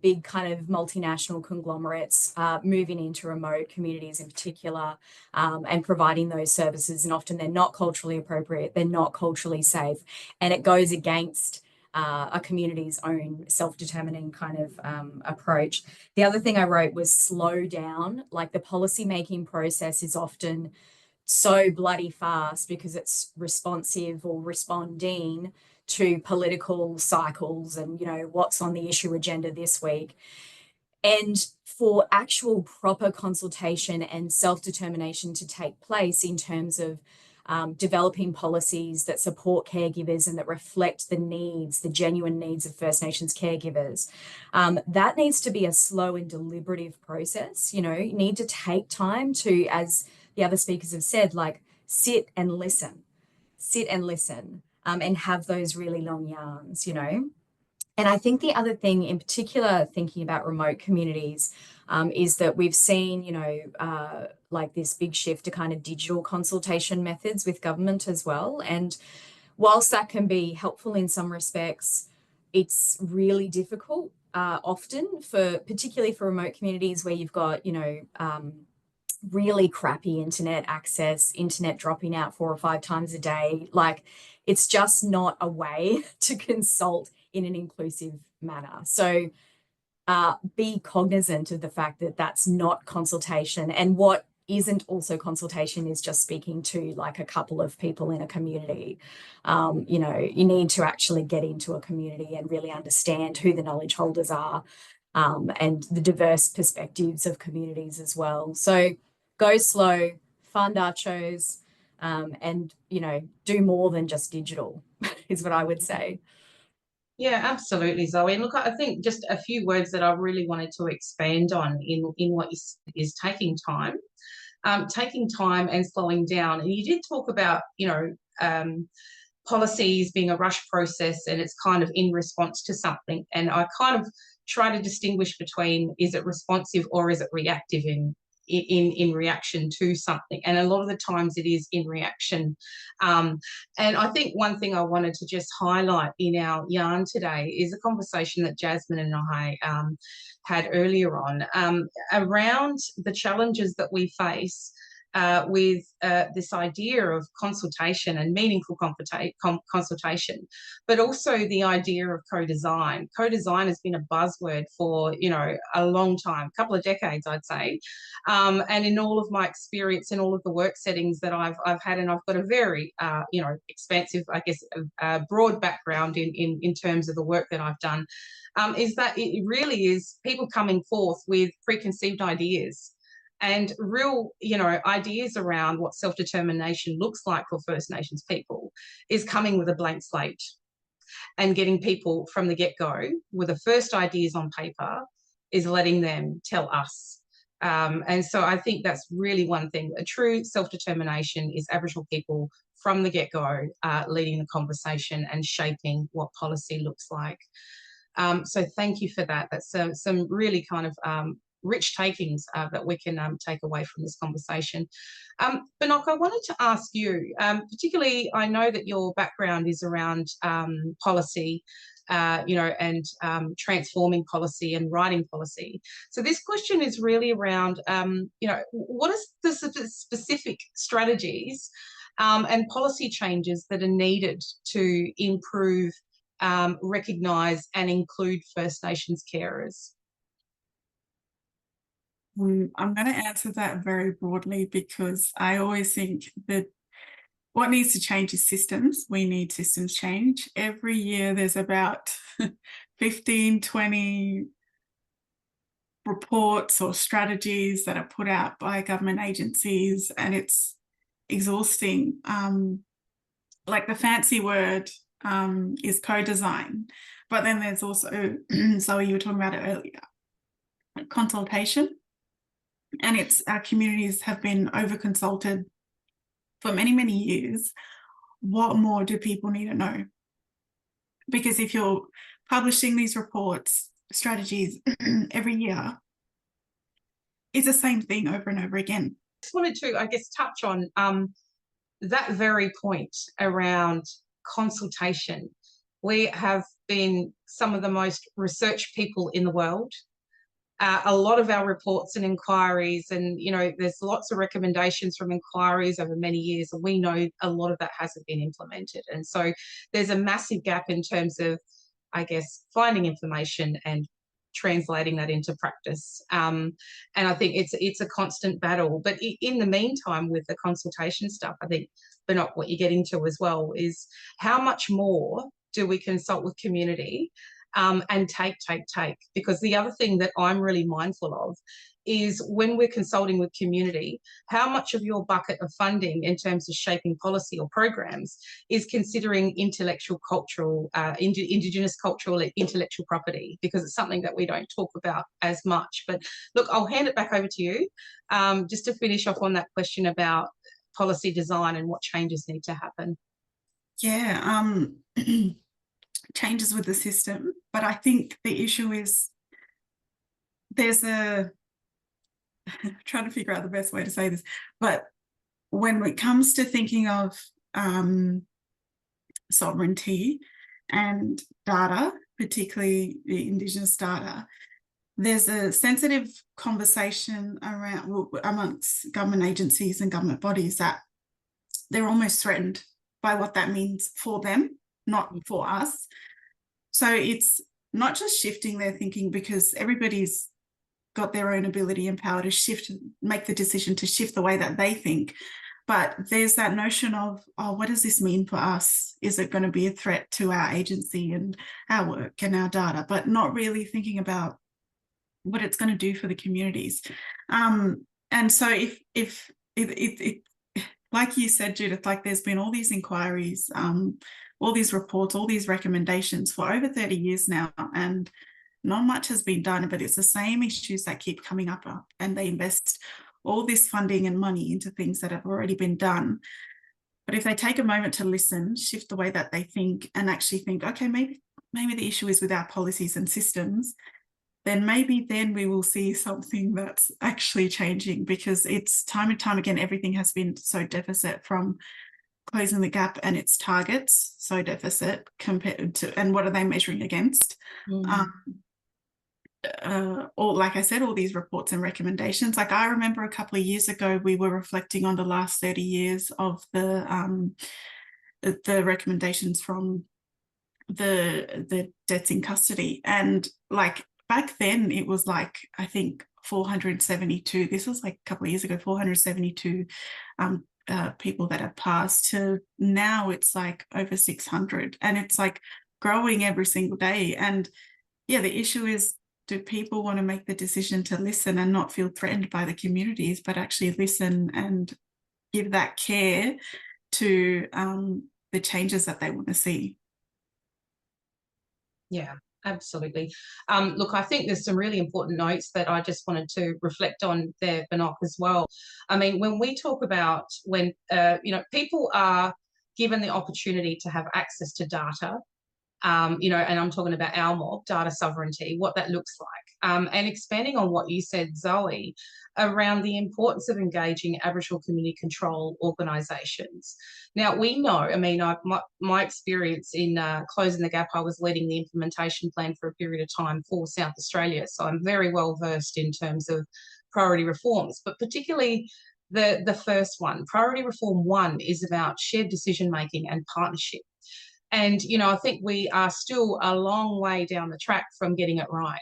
big kind of multinational conglomerates moving into remote communities in particular and providing those services. And often they're not culturally appropriate, they're not culturally safe. And it goes against a community's own self-determining kind of approach. The other thing I wrote was slow down. Like the policy-making process is often so bloody fast because it's responsive or responding to political cycles and, you know, what's on the issue agenda this week. And for actual proper consultation and self-determination to take place in terms of developing policies that support caregivers and that reflect the needs, the genuine needs of First Nations caregivers, that needs to be a slow and deliberative process. You know, you need to take time to, as the other speakers have said, like sit and listen, and have those really long yarns, you know. And I think the other thing in particular, thinking about remote communities, is that we've seen, you know, like this big shift to kind of digital consultation methods with government as well. And whilst that can be helpful in some respects, it's really difficult often particularly for remote communities where you've got, you know, really crappy internet access, internet dropping out 4 or 5 times a day. Like it's just not a way to consult in an inclusive manner. So be cognizant of the fact that that's not consultation. And what isn't also consultation is just speaking to like a couple of people in a community. You know, you need to actually get into a community and really understand who the knowledge holders are and the diverse perspectives of communities as well. So go slow, fund archos, and, you know, do more than just digital is what I would say. Yeah, absolutely, Zoe. And look, I think just a few words that I really wanted to expand on in what you said is taking time and slowing down. And you did talk about, you know, policies being a rush process and it's kind of in response to something. And I kind of try to distinguish between, is it responsive or is it reactive in reaction to something? And a lot of the times it is in reaction. And I think one thing I wanted to just highlight in our yarn today is a conversation that Jasmine and I had earlier on around the challenges that we face with this idea of consultation and meaningful consultation, but also the idea of co-design. Co-design has been a buzzword for, you know, a long time, a couple of decades, I'd say. And in all of my experience in all of the work settings that I've had, and I've got a very, you know, expansive, I guess, broad background in terms of the work that I've done, is that it really is people coming forth with preconceived ideas and real, you know, ideas around what self-determination looks like for First Nations people, is coming with a blank slate and getting people from the get-go with the first ideas on paper is letting them tell us. And so I think that's really one thing. A true self-determination is Aboriginal people from the get-go leading the conversation and shaping what policy looks like. So thank you for that. That's some really kind of rich takings that we can take away from this conversation. Binoc, I wanted to ask you, particularly, I know that your background is around policy, you know, and transforming policy and writing policy. So this question is really around, you know, what is the specific strategies and policy changes that are needed to improve, recognise and include First Nations carers? I'm going to answer that very broadly because I always think that what needs to change is systems. We need systems change. Every year there's about 15, 20 reports or strategies that are put out by government agencies, and it's exhausting. Like the fancy word is co-design. But then there's also, Zoe, you were talking about it earlier, consultation. And it's our communities have been over-consulted for many, many years. What more do people need to know? Because if you're publishing these reports, strategies every year, it's the same thing over and over again. Just wanted to, I guess, touch on that very point around consultation. We have been some of the most researched people in the world. A lot of our reports and inquiries, and there's lots of recommendations from inquiries over many years, and we know a lot of that hasn't been implemented. And so there's a massive gap in terms of, I guess, finding information and translating that into practice. And I think it's a constant battle. But in the meantime, with the consultation stuff, I think, Benock, what you're getting to as well is how much more do we consult with community and take, because the other thing that I'm really mindful of is when we're consulting with community, how much of your bucket of funding in terms of shaping policy or programs is considering intellectual, cultural, Indigenous cultural, intellectual property, because it's something that we don't talk about as much. But look, I'll hand it back over to you just to finish off on that question about policy design and what changes need to happen. Yeah, changes with the system, but I think the issue is there's trying to figure out the best way to say this, but when it comes to thinking of sovereignty and data, particularly the Indigenous data, there's a sensitive conversation around amongst government agencies and government bodies that they're almost threatened by what that means for them, not for us. So it's not just shifting their thinking, because everybody's got their own ability and power to make the decision to shift the way that they think. But there's that notion of, oh, what does this mean for us? Is it going to be a threat to our agency and our work and our data? But not really thinking about what it's going to do for the communities. And so if like you said, Judith, like there's been all these inquiries, all these reports, all these recommendations for over 30 years now, and not much has been done, but it's the same issues that keep coming up, and they invest all this funding and money into things that have already been done. But if they take a moment to listen, shift the way that they think, and actually think, okay, maybe the issue is with our policies and systems, then maybe then we will see something that's actually changing, because it's time and time again, everything has been so deficit, from closing the gap and its targets, so deficit compared to, and what are they measuring against? Or like I said, all these reports and recommendations. Like I remember a couple of years ago, we were reflecting on the last 30 years of the recommendations from the deaths in custody. And like back then it was like, I think 472, this was like a couple of years ago, 472 people that have passed, to now it's like over 600, and it's like growing every single day. And yeah, the issue is, do people want to make the decision to listen and not feel threatened by the communities, but actually listen and give that care to the changes that they want to see? Yeah, absolutely. Look, I think there's some really important notes that I just wanted to reflect on there, Benock, as well. I mean, when we talk about when, people are given the opportunity to have access to data, and I'm talking about our mob, data sovereignty, what that looks like. And expanding on what you said, Zoe, around the importance of engaging Aboriginal community control organisations. Now, we know, I mean, my experience in Closing the Gap, I was leading the implementation plan for a period of time for South Australia, so I'm very well versed in terms of priority reforms, but particularly the first one. Priority Reform 1 is about shared decision-making and partnership. And, I think we are still a long way down the track from getting it right,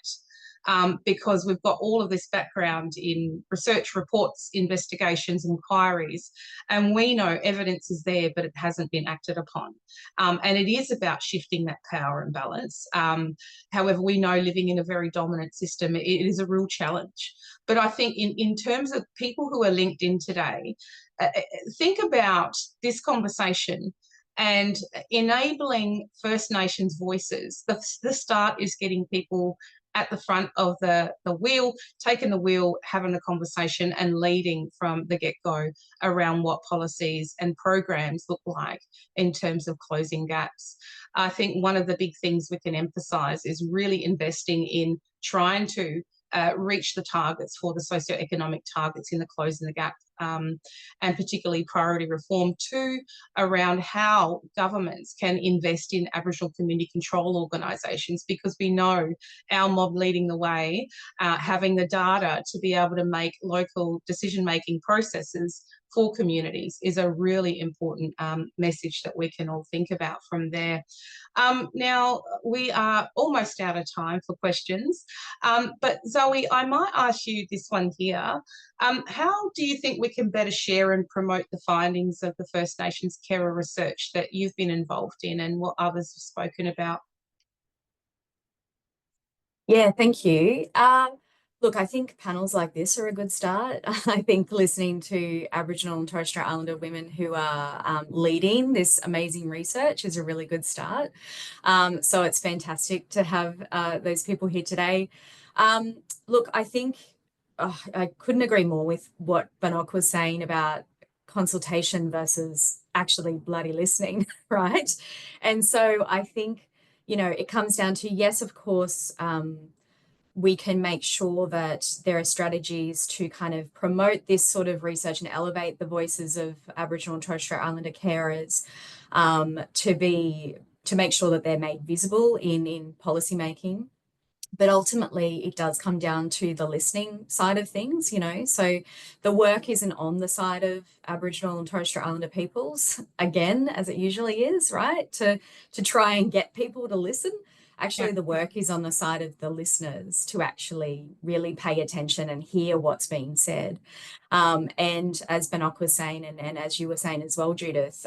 because we've got all of this background in research, reports, investigations, inquiries, and we know evidence is there, but it hasn't been acted upon. And it is about shifting that power and balance. However, we know living in a very dominant system, it is a real challenge. But I think in terms of people who are linked in today, think about this conversation and enabling First Nations voices. The start is getting people at the front of the wheel, taking the wheel, having a conversation and leading from the get-go around what policies and programs look like in terms of closing gaps. I think one of the big things we can emphasise is really investing in trying to reach the targets for the socioeconomic targets in the Closing the Gap, and particularly priority reform too, around how governments can invest in Aboriginal community control organisations, because we know our mob leading the way, having the data to be able to make local decision-making processes for communities is a really important message that we can all think about from there. Now, we are almost out of time for questions, but Zoe, I might ask you this one here. How do you think we can better share and promote the findings of the First Nations carer research that you've been involved in and what others have spoken about? Yeah, thank you. Look, I think panels like this are a good start. I think listening to Aboriginal and Torres Strait Islander women who are leading this amazing research is a really good start. So it's fantastic to have those people here today. Look, I think I couldn't agree more with what Banok was saying about consultation versus actually bloody listening, right? And so I think, you know, it comes down to, yes, of course, we can make sure that there are strategies to kind of promote this sort of research and elevate the voices of Aboriginal and Torres Strait Islander carers, to make sure that they're made visible in policy making. But ultimately, it does come down to the listening side of things, you know. So the work isn't on the side of Aboriginal and Torres Strait Islander peoples, again, as it usually is, right? To try and get people to listen. Actually, the work is on the side of the listeners to actually really pay attention and hear what's being said. And as Banok was saying, and as you were saying as well, Judith,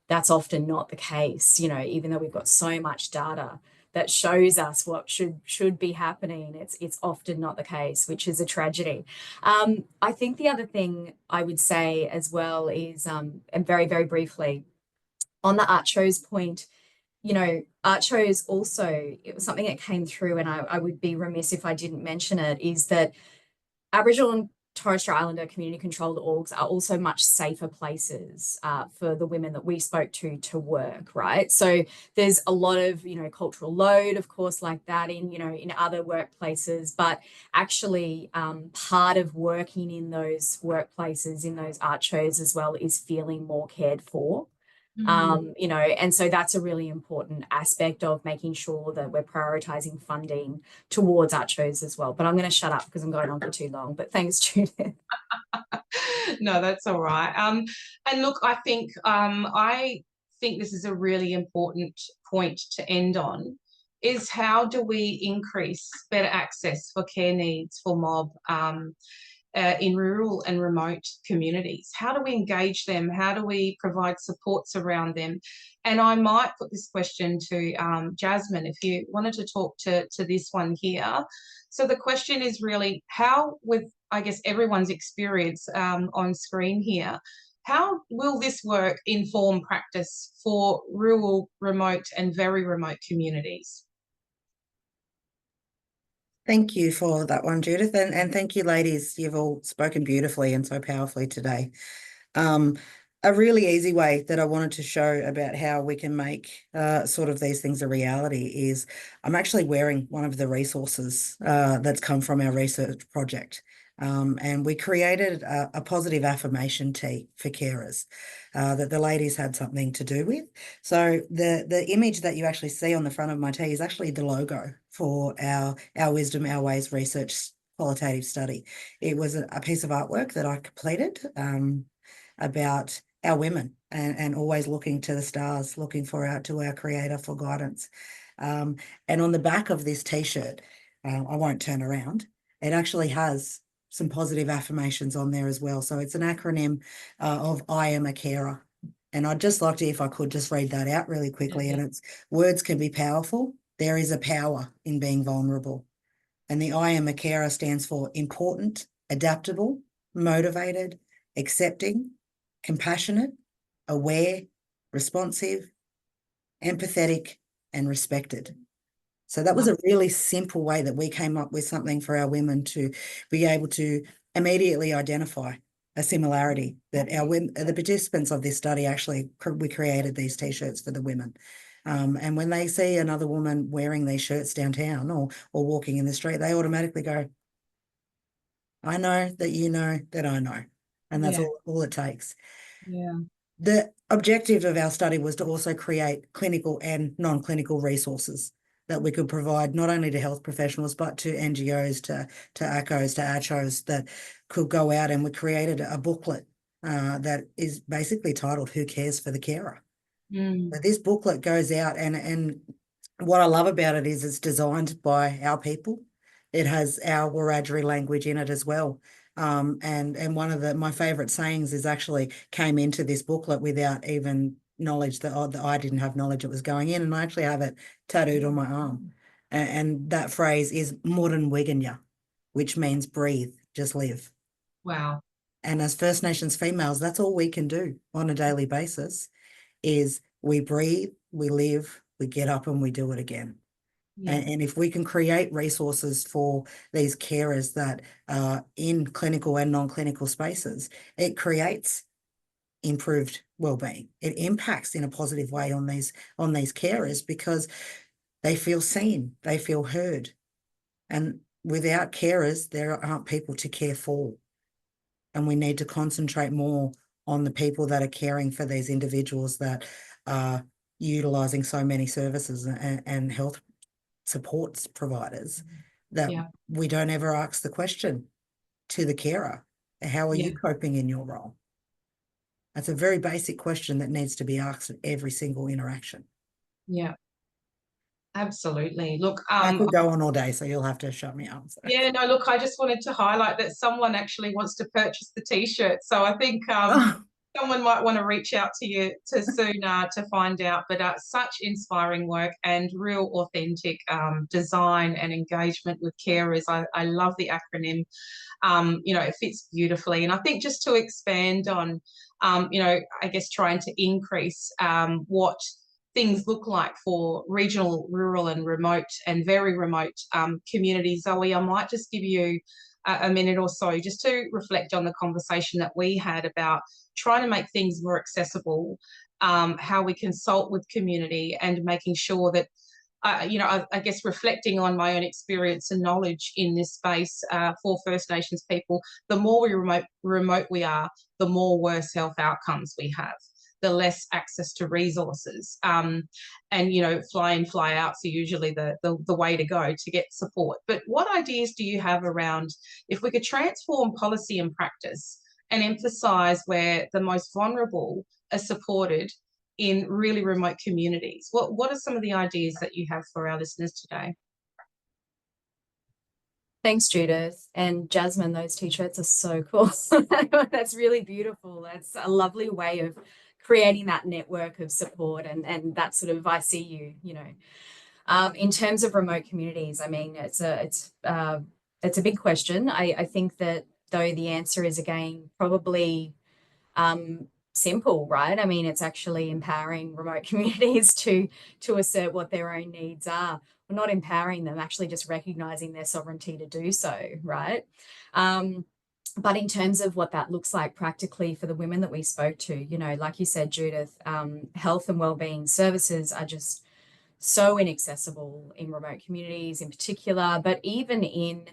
that's often not the case, you know, even though we've got so much data that shows us what should be happening. It's often not the case, which is a tragedy. I think the other thing I would say as well is, and very, very briefly, on the art shows point, you know, art shows also, it was something that came through, and I would be remiss if I didn't mention it, is that Aboriginal and Torres Strait Islander community controlled orgs are also much safer places for the women that we spoke to work, right? So there's a lot of, you know, cultural load, of course, like that in, you know, in other workplaces, but actually part of working in those workplaces, in those art shows as well, is feeling more cared for. You know, and so that's a really important aspect of making sure that we're prioritizing funding towards art shows as well. But I'm going to shut up because I'm going on for too long. But thanks, Judith. No, that's all right. And look, I think this is a really important point to end on, is how do we increase better access for care needs for mob in rural and remote communities? How do we engage them? How do we provide supports around them? And I might put this question to Jasmine, if you wanted to talk to this one here. So the question is really how, with, I guess, everyone's experience on screen here, how will this work inform practice for rural, remote and very remote communities? Thank you for that one, Judith, and thank you, ladies. You've all spoken beautifully and so powerfully today. A really easy way that I wanted to show about how we can make sort of these things a reality is I'm actually wearing one of the resources that's come from our research project. And we created a positive affirmation tee for carers that the ladies had something to do with. So the image that you actually see on the front of my tee is actually the logo for our Wisdom, Our Ways research qualitative study. It was a piece of artwork that I completed about our women and always looking to the stars, looking to our creator for guidance. And on the back of this t-shirt, I won't turn around, it actually has some positive affirmations on there as well. So it's an acronym of I am a carer. And I'd just like to, if I could, just read that out really quickly. And it's, words can be powerful. There is a power in being vulnerable. And the I am a carer stands for important, adaptable, motivated, accepting, compassionate, aware, responsive, empathetic, and respected. So that was a really simple way that we came up with something for our women to be able to immediately identify a similarity that our women, the participants of this study, actually, we created these T-shirts for the women. And when they see another woman wearing these shirts downtown or walking in the street, they automatically go, I know that you know that I know. And that's all it takes. Yeah. The objective of our study was to also create clinical and non-clinical resources that we could provide not only to health professionals, but to NGOs, to ACOs, to ACHOs that could go out, and we created a booklet that is basically titled Who Cares for the Carer? But this booklet goes out, and what I love about it is it's designed by our people. It has our Wiradjuri language in it as well. And one of my favorite sayings is actually came into this booklet without even knowledge that I didn't have knowledge it was going in, and I actually have it tattooed on my arm. And that phrase is Murrin Wiganya, which means breathe, just live. Wow. And as First Nations females, that's all we can do on a daily basis is we breathe, we live, we get up and we do it again. And if we can create resources for these carers that are in clinical and non-clinical spaces, it creates improved well-being. It impacts in a positive way on these carers because they feel seen, they feel heard. And without carers, there aren't people to care for. And we need to concentrate more on the people that are caring for these individuals that are utilising so many services and health supports providers that we don't ever ask the question to the carer, how are you coping in your role? That's a very basic question that needs to be asked at every single interaction. Yeah, absolutely. Look, I could go on all day, so you'll have to shut me up. So. Yeah, no, look, I just wanted to highlight that someone actually wants to purchase the T-shirt. So I think someone might want to reach out to you soon to find out. But such inspiring work and real authentic design and engagement with carers. I love the acronym. You know, it fits beautifully. And I think just to expand on, you know, I guess trying to increase what things look like for regional, rural and remote and very remote communities. Zoe, I might just give you a minute or so just to reflect on the conversation that we had about trying to make things more accessible, how we consult with community and making sure that you know, I guess reflecting on my own experience and knowledge in this space for First Nations people, the more remote we are, the more worse health outcomes we have, the less access to resources. And, you know, fly in, fly outs are usually the way to go to get support. But what ideas do you have around if we could transform policy and practice and emphasise where the most vulnerable are supported in really remote communities? What are some of the ideas that you have for our listeners today? Thanks, Judith. And Jasmine, those T-shirts are so cool. That's really beautiful. That's a lovely way of creating that network of support and that sort of I see you, you know. In terms of remote communities, I mean, it's a big question. I think that though the answer is again probably simple, right? I mean, it's actually empowering remote communities to assert what their own needs are. We're not empowering them, actually just recognizing their sovereignty to do so, right? But in terms of what that looks like practically for the women that we spoke to, you know, like you said, Judith, health and wellbeing services are just so inaccessible in remote communities in particular, but even in,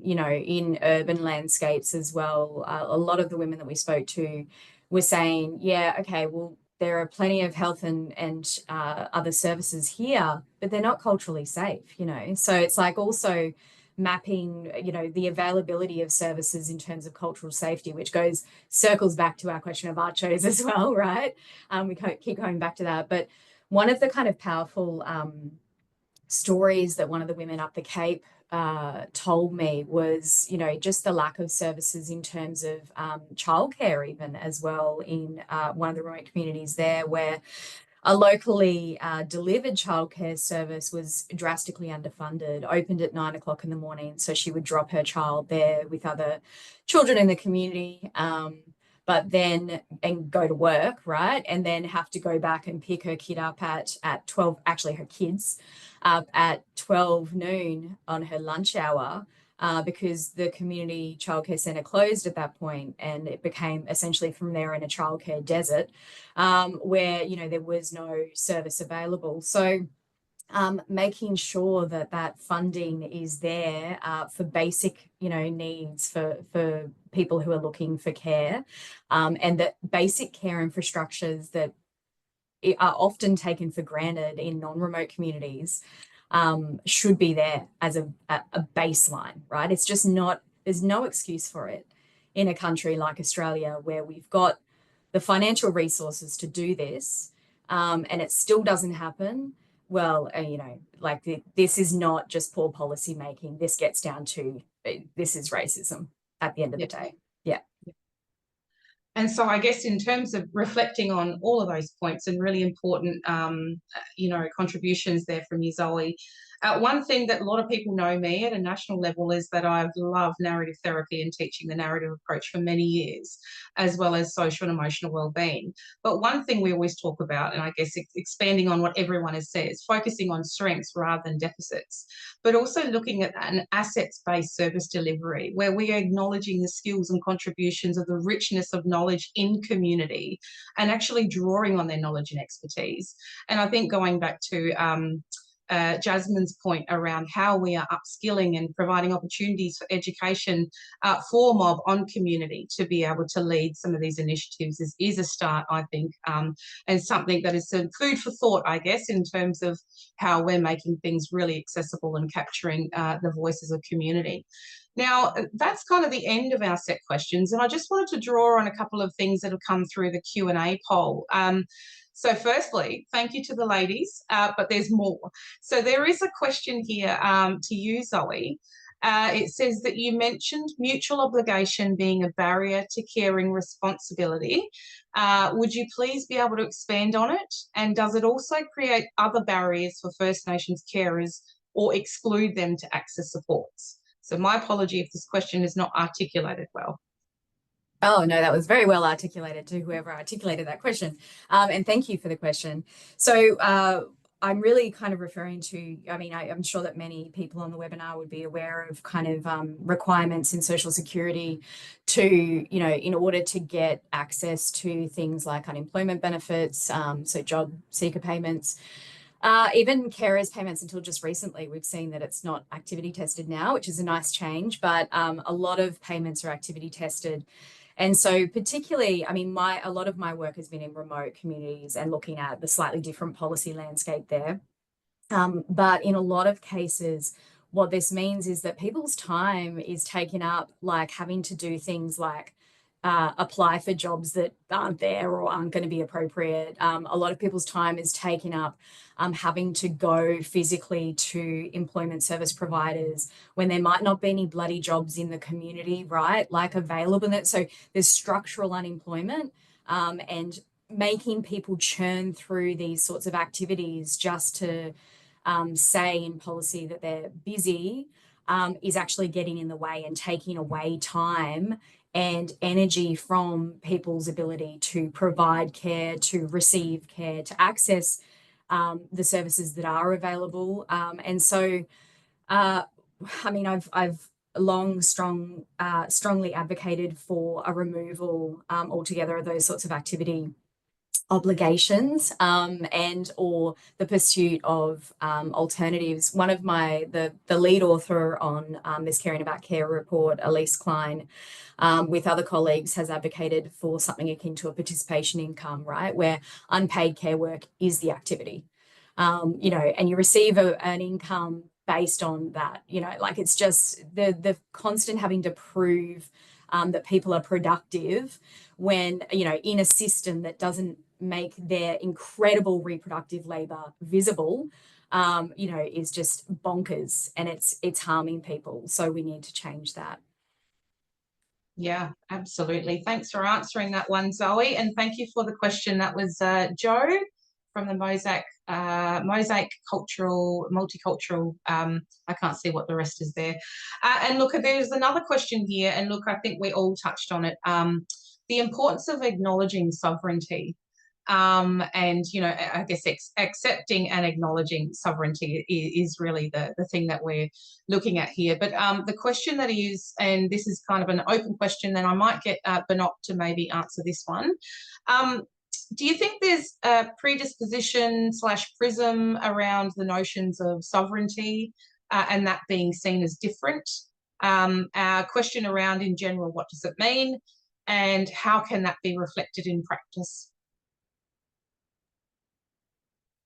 you know, in urban landscapes as well. A lot of the women that we spoke to were saying, yeah, okay, well, there are plenty of health and other services here, but they're not culturally safe, you know. So it's like also mapping, you know, the availability of services in terms of cultural safety, which circles back to our question of ACHOs as well, right? We keep going back to that. But one of the kind of powerful stories that one of the women up the Cape told me was, you know, just the lack of services in terms of childcare even as well in one of the remote communities there, where a locally delivered childcare service was drastically underfunded, opened at 9 o'clock in the morning. So she would drop her child there with other children in the community. but then and go to work, right? And then have to go back and pick her kid up at 12, actually her kids up at 12 noon on her lunch hour, because the community childcare centre closed at that point, and it became essentially from there in a childcare desert, where, you know, there was no service available. So making sure that that funding is there for basic, you know, needs for people who are looking for care, and that basic care infrastructures that are often taken for granted in non-remote communities should be there as a baseline, right? It's just not, there's no excuse for it in a country like Australia where we've got the financial resources to do this, and it still doesn't happen. Well, you know, like this is not just poor policy making. This gets down to, this is racism at the end of the day. Yeah. And so I guess in terms of reflecting on all of those points and really important, you know, contributions there from you, Zoe, one thing that a lot of people know me at a national level is that I've loved narrative therapy and teaching the narrative approach for many years, as well as social and emotional wellbeing. But one thing we always talk about, and I guess expanding on what everyone has said, is focusing on strengths rather than deficits, but also looking at an assets-based service delivery where we are acknowledging the skills and contributions of the richness of knowledge in community and actually drawing on their knowledge and expertise. And I think going back to Jasmine's point around how we are upskilling and providing opportunities for education for mob on community to be able to lead some of these initiatives is a start, I think, and something that is some food for thought, I guess, in terms of how we're making things really accessible and capturing the voices of community. Now, that's kind of the end of our set questions, and I just wanted to draw on a couple of things that have come through the Q&A poll. So firstly, thank you to the ladies, but there's more. So there is a question here to you, Zoe. It says that you mentioned mutual obligation being a barrier to caring responsibility. Would you please be able to expand on it? And does it also create other barriers for First Nations carers or exclude them to access supports? So my apology if this question is not articulated well. Oh, no, that was very well articulated to whoever articulated that question. And thank you for the question. So I'm really kind of referring to, I mean, I'm sure that many people on the webinar would be aware of kind of requirements in Social Security to, you know, in order to get access to things like unemployment benefits, so job seeker payments, even carers payments. Until just recently, we've seen that it's not activity tested now, which is a nice change, but a lot of payments are activity tested. And so particularly, I mean, a lot of my work has been in remote communities and looking at the slightly different policy landscape there. But in a lot of cases, what this means is that people's time is taken up, like having to do things like apply for jobs that aren't there or aren't going to be appropriate. A lot of people's time is taken up having to go physically to employment service providers when there might not be any bloody jobs in the community, right? Like available. So there's structural unemployment, and making people churn through these sorts of activities just to say in policy that they're busy is actually getting in the way and taking away time and energy from people's ability to provide care, to receive care, to access the services that are available. And so, I mean, I've long strongly advocated for a removal altogether of those sorts of activity obligations and or the pursuit of alternatives. One of the lead author on this Caring About Care report, Elise Klein, with other colleagues, has advocated for something akin to a participation income, right, where unpaid care work is the activity, you know, and you receive an income based on that, you know, like it's just the constant having to prove that people are productive when, you know, in a system that doesn't make their incredible reproductive labor visible, you know, is just bonkers, and it's harming people. So we need to change that. Yeah, absolutely. Thanks for answering that one, Zoe. And thank you for the question. That was Joe from the Mosaic Multicultural, I can't see what the rest is there. And look, there's another question here. And look, I think we all touched on it. the importance of acknowledging sovereignty. And, you know, I guess accepting and acknowledging sovereignty is really the thing that we're looking at here. But the question that is, and this is kind of an open question, and I might get Banok to maybe answer this one. Do you think there's a predisposition / prism around the notions of sovereignty and that being seen as different? Our question around, in general, what does it mean? And how can that be reflected in practice?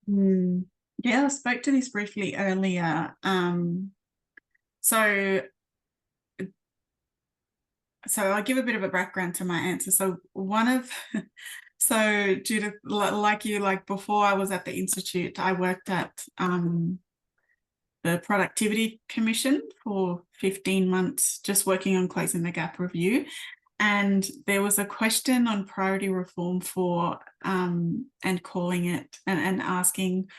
Yeah, I spoke to this briefly earlier. So I'll give a bit of a background to my answer. So Judith, like before I was at the Institute, I worked at the Productivity Commission for 15 months, just working on Closing the Gap review. And there was a question on priority reform for and calling it and asking,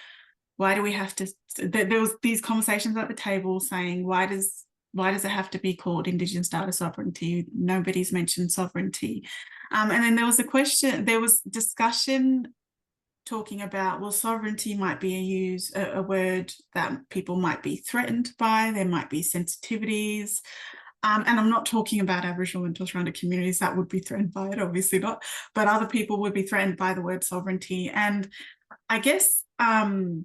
why do we have to, there was these conversations at the table saying, why does it have to be called Indigenous data sovereignty? Nobody's mentioned sovereignty. And then there was discussion talking about, well, sovereignty might be a word that people might be threatened by, there might be sensitivities. And I'm not talking about Aboriginal and Torres Strait Islander communities that would be threatened by it, obviously not, but other people would be threatened by the word sovereignty. And I guess to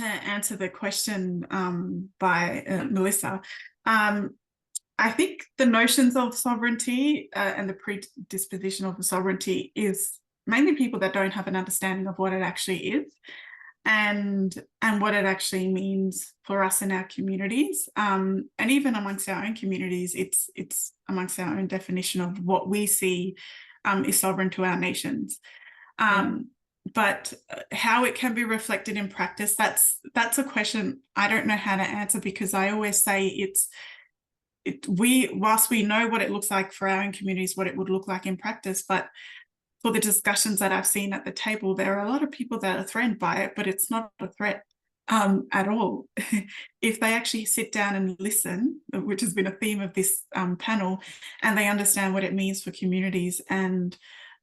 answer the question by Melissa, I think the notions of sovereignty and the predisposition of the sovereignty is mainly people that don't have an understanding of what it actually is and what it actually means for us in our communities. And even amongst our own communities, it's amongst our own definition of what we see is sovereign to our nations. But how it can be reflected in practice, that's a question I don't know how to answer, because I always say whilst we know what it looks like for our own communities, what it would look like in practice, but for the discussions that I've seen at the table, there are a lot of people that are threatened by it, but it's not a threat at all. If they actually sit down and listen, which has been a theme of this panel, and they understand what it means for communities and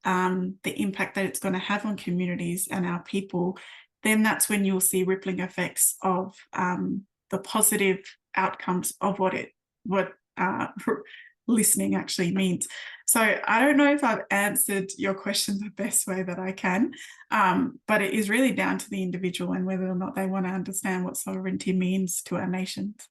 the impact that it's going to have on communities and our people, then that's when you'll see rippling effects of the positive outcomes of what listening actually means. So I don't know if I've answered your question the best way that I can, but it is really down to the individual and whether or not they want to understand what sovereignty means to our nations.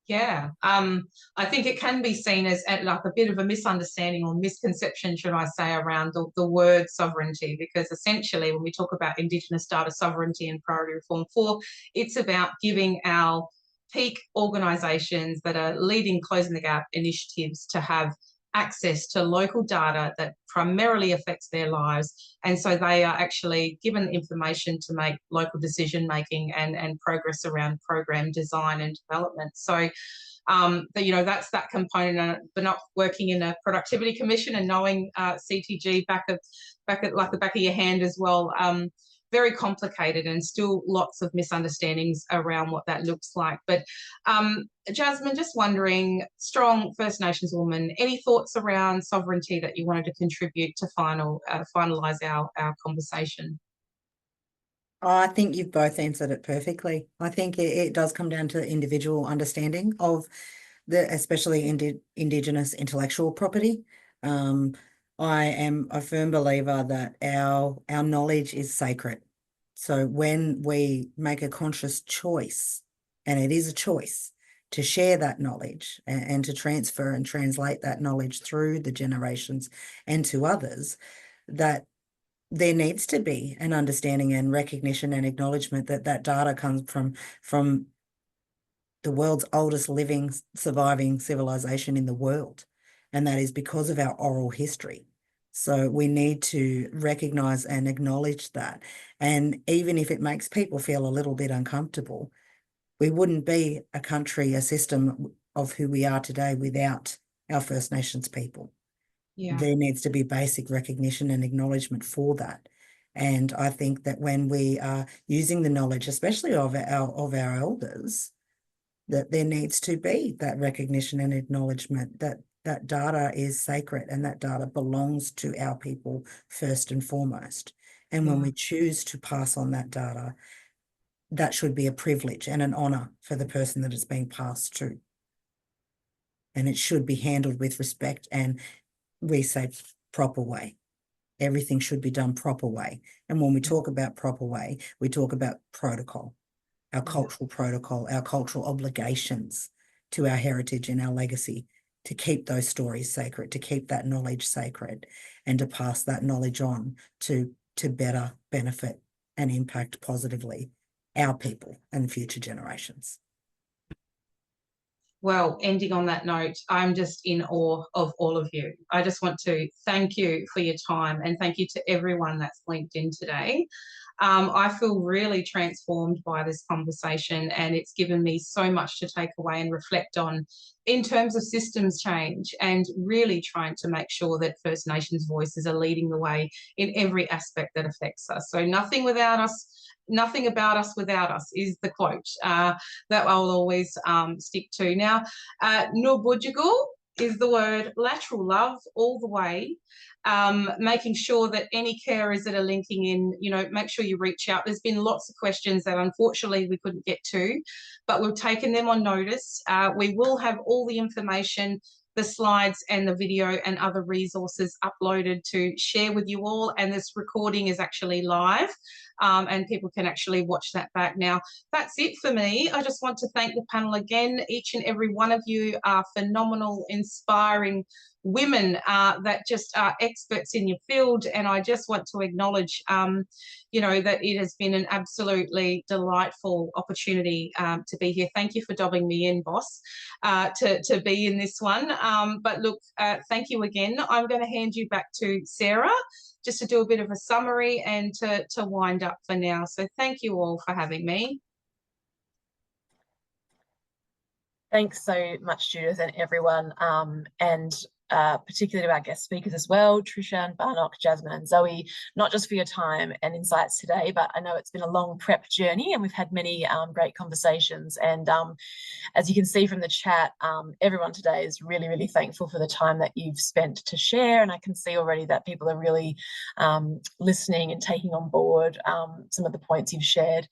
Yeah, I think it can be seen as like a bit of a misunderstanding or misconception, should I say, around the word sovereignty, because essentially when we talk about Indigenous data sovereignty and Priority Reform 4, it's about giving our peak organisations that are leading Closing the Gap initiatives to have access to local data that primarily affects their lives, and so they are actually given information to make local decision making and progress around program design and development. So that's that component. But not working in a productivity commission and knowing CTG back at like the back of your hand as well, very complicated and still lots of misunderstandings around what that looks like. But Jasmine, just wondering, strong First Nations woman, any thoughts around sovereignty that you wanted to contribute to finalise our conversation? I think you've both answered it perfectly. I think it does come down to individual understanding of especially Indigenous intellectual property. I am a firm believer that our knowledge is sacred. So when we make a conscious choice, and it is a choice, to share that knowledge and to transfer and translate that knowledge through the generations and to others, that there needs to be an understanding and recognition and acknowledgement that that data comes from the world's oldest living, surviving civilization in the world. And that is because of our oral history. So we need to recognise and acknowledge that. And even if it makes people feel a little bit uncomfortable, we wouldn't be a country, a system of who we are today without our First Nations people. Yeah. There needs to be basic recognition and acknowledgement for that. And I think that when we are using the knowledge, especially of our elders, that there needs to be that recognition and acknowledgement that That data is sacred and that data belongs to our people first and foremost. And when we choose to pass on that data, that should be a privilege and an honor for the person that it's being passed to. And it should be handled with respect and, we say, proper way. Everything should be done proper way. And when we talk about proper way, we talk about protocol, our cultural protocol, our cultural obligations to our heritage and our legacy, to keep those stories sacred, to keep that knowledge sacred, and to pass that knowledge on to better benefit and impact positively our people and future generations. Well, ending on that note, I'm just in awe of all of you. I just want to thank you for your time and thank you to everyone that's linked in today. I feel really transformed by this conversation, and it's given me so much to take away and reflect on in terms of systems change and really trying to make sure that First Nations voices are leading the way in every aspect that affects us. So nothing without us, nothing about us without us is the quote that I'll always stick to. Now, Nubujigal is the word lateral love all the way. Making sure that any carers that are linking in, make sure you reach out. There's been lots of questions that unfortunately we couldn't get to, but we've taken them on notice. We will have all the information, the slides and the video and other resources uploaded to share with you all. And this recording is actually live and people can actually watch that back. Now, that's it for me. I just want to thank the panel again. Each and every one of you are phenomenal, inspiring women that just are experts in your field, and I just want to acknowledge that it has been an absolutely delightful opportunity to be here. Thank you for dobbing me in, boss, to be in this one. But look, thank you again. I'm going to hand you back to Sarah just to do a bit of a summary and to wind up for now. So thank you all for having me. Thanks so much, Judith, and everyone, and particularly to our guest speakers as well, Trisha and Barnock, Jasmine and Zoe, not just for your time and insights today, but I know it's been a long prep journey and we've had many great conversations. And as you can see from the chat, everyone today is really, really thankful for the time that you've spent to share. And I can see already that people are really listening and taking on board some of the points you've shared.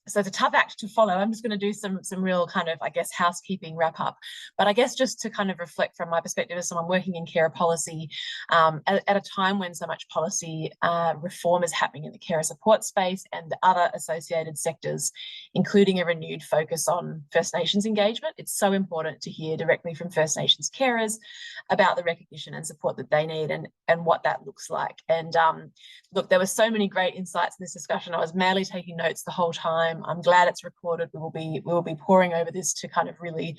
So it's a tough act to follow. I'm just going to do some real kind of, I guess, housekeeping wrap up. But I guess just to kind of reflect from my perspective as someone working in carer policy, at a time when so much policy reform is happening in the carer support space and the other associated sectors, including a renewed focus on First Nations engagement, it's so important to hear directly from First Nations carers about the recognition and support that they need and what that looks like. And look, there were so many great insights in this discussion. I was madly taking notes the whole time. I'm glad it's recorded. We will be poring over this to kind of really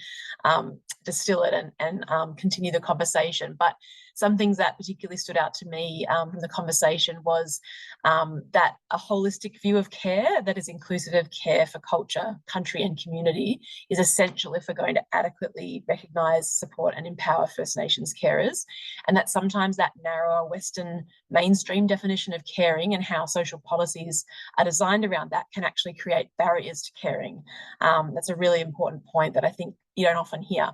distill it and continue the conversation. But some things that particularly stood out to me from the conversation was that a holistic view of care that is inclusive of care for culture, country and community is essential if we're going to adequately recognise, support and empower First Nations carers, and that sometimes that narrower Western mainstream definition of caring and how social policies are designed around that can actually create barriers to caring. That's a really important point that I think you don't often hear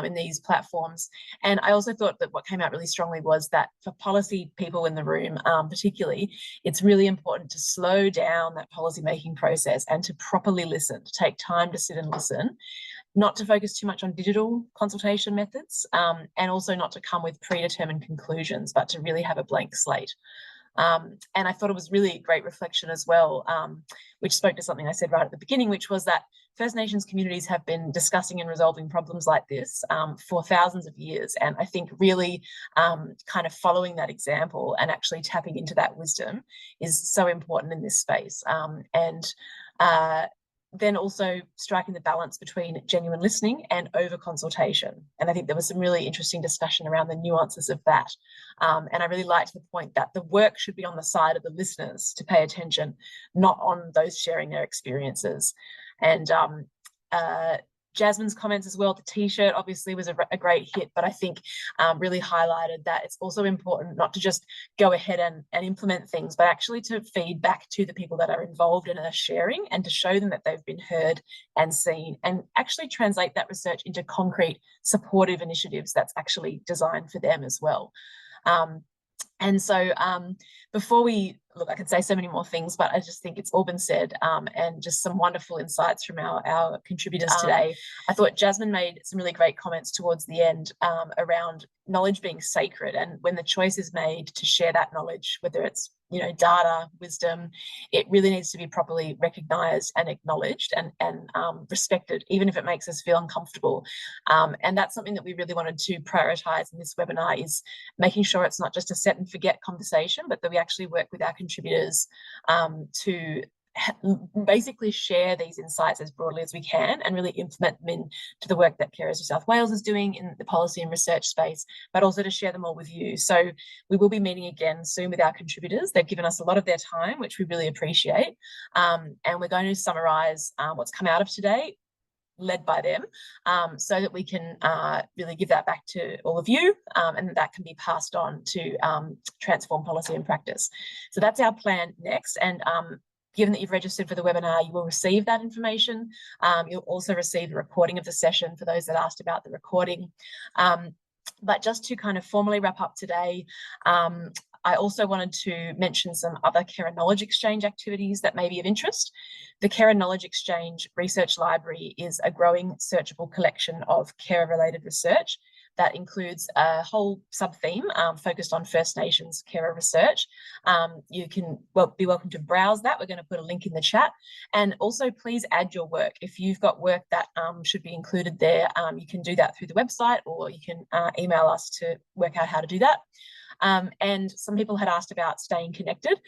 in these platforms. And I also thought that what came out really strongly was that for policy people in the room, particularly, it's really important to slow down that policymaking process and to properly listen, to take time to sit and listen, not to focus too much on digital consultation methods, and also not to come with predetermined conclusions, but to really have a blank slate. And I thought it was really a great reflection as well, which spoke to something I said right at the beginning, which was that First Nations communities have been discussing and resolving problems like this for thousands of years. And I think really kind of following that example and actually tapping into that wisdom is so important in this space. Then also striking the balance between genuine listening and over consultation. And I think there was some really interesting discussion around the nuances of that. And I really liked the point that the work should be on the side of the listeners to pay attention, not on those sharing their experiences. And Jasmine's comments as well. The t-shirt obviously was a great hit, but I think really highlighted that it's also important not to just go ahead and implement things, but actually to feed back to the people that are involved and are sharing, and to show them that they've been heard and seen, and actually translate that research into concrete supportive initiatives that's actually designed for them as well. And so before we look, I could say so many more things, but I just think it's all been said, and just some wonderful insights from our contributors today. I thought Jasmine made some really great comments towards the end around knowledge being sacred, and when the choice is made to share that knowledge, whether it's data, wisdom, it really needs to be properly recognised and acknowledged and respected, even if it makes us feel uncomfortable. And that's something that we really wanted to prioritise in this webinar, is making sure it's not just a set and forget conversation, but that we actually work with our contributors to basically share these insights as broadly as we can, and really implement them into the work that Carers New South Wales is doing in the policy and research space, but also to share them all with you. So we will be meeting again soon with our contributors. They've given us a lot of their time, which we really appreciate. And we're going to summarise what's come out of today, led by them, so that we can really give that back to all of you, and that can be passed on to transform policy and practice. So that's our plan next. And given that you've registered for the webinar, you will receive that information. You'll also receive the recording of the session for those that asked about the recording. But just to kind of formally wrap up today, I also wanted to mention some other Carer Knowledge Exchange activities that may be of interest. The Carer Knowledge Exchange Research Library is a growing searchable collection of carer-related research that includes a whole sub-theme focused on First Nations carer research. You can be welcome to browse that. We're going to put a link in the chat. And also please add your work. If you've got work that should be included there, you can do that through the website, or you can email us to work out how to do that. And some people had asked about staying connected.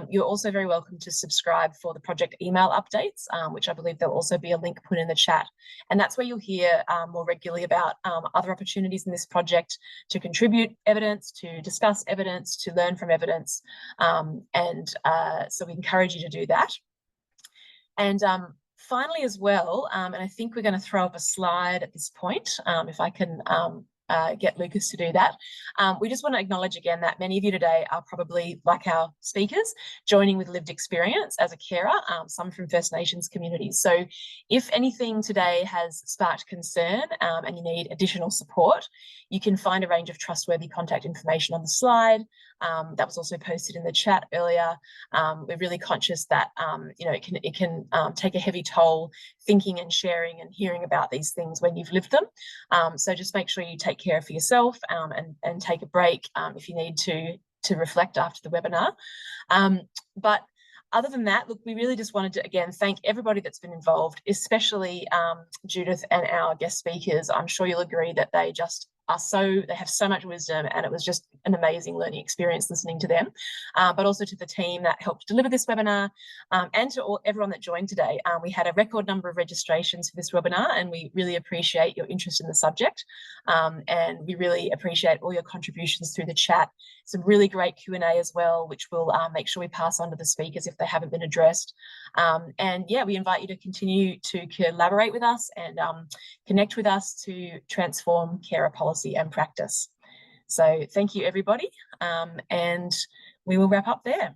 You're also very welcome to subscribe for the project email updates, which I believe there'll also be a link put in the chat. And that's where you'll hear more regularly about other opportunities in this project to contribute evidence, to discuss evidence, to learn from evidence. So we encourage you to do that. And finally as well, and I think we're going to throw up a slide at this point, if I can get Lucas to do that. We just want to acknowledge again that many of you today are probably, like our speakers, joining with lived experience as a carer, some from First Nations communities. So if anything today has sparked concern and you need additional support, you can find a range of trustworthy contact information on the slide. That was also posted in the chat earlier. We're really conscious that it can take a heavy toll thinking and sharing and hearing about these things when you've lived them. So just make sure you take care for yourself and take a break if you need to reflect after the webinar. But other than that, look, we really just wanted to, again, thank everybody that's been involved, especially Judith and our guest speakers. I'm sure you'll agree that they just they have so much wisdom, and it was just an amazing learning experience listening to them, but also to the team that helped deliver this webinar, and to everyone that joined today. We had a record number of registrations for this webinar, and we really appreciate your interest in the subject, and we really appreciate all your contributions through the chat. Some really great Q&A as well, which we'll make sure we pass on to the speakers if they haven't been addressed. And yeah, we invite you to continue to collaborate with us and connect with us to transform carer policy and practice. So thank you, everybody, and we will wrap up there.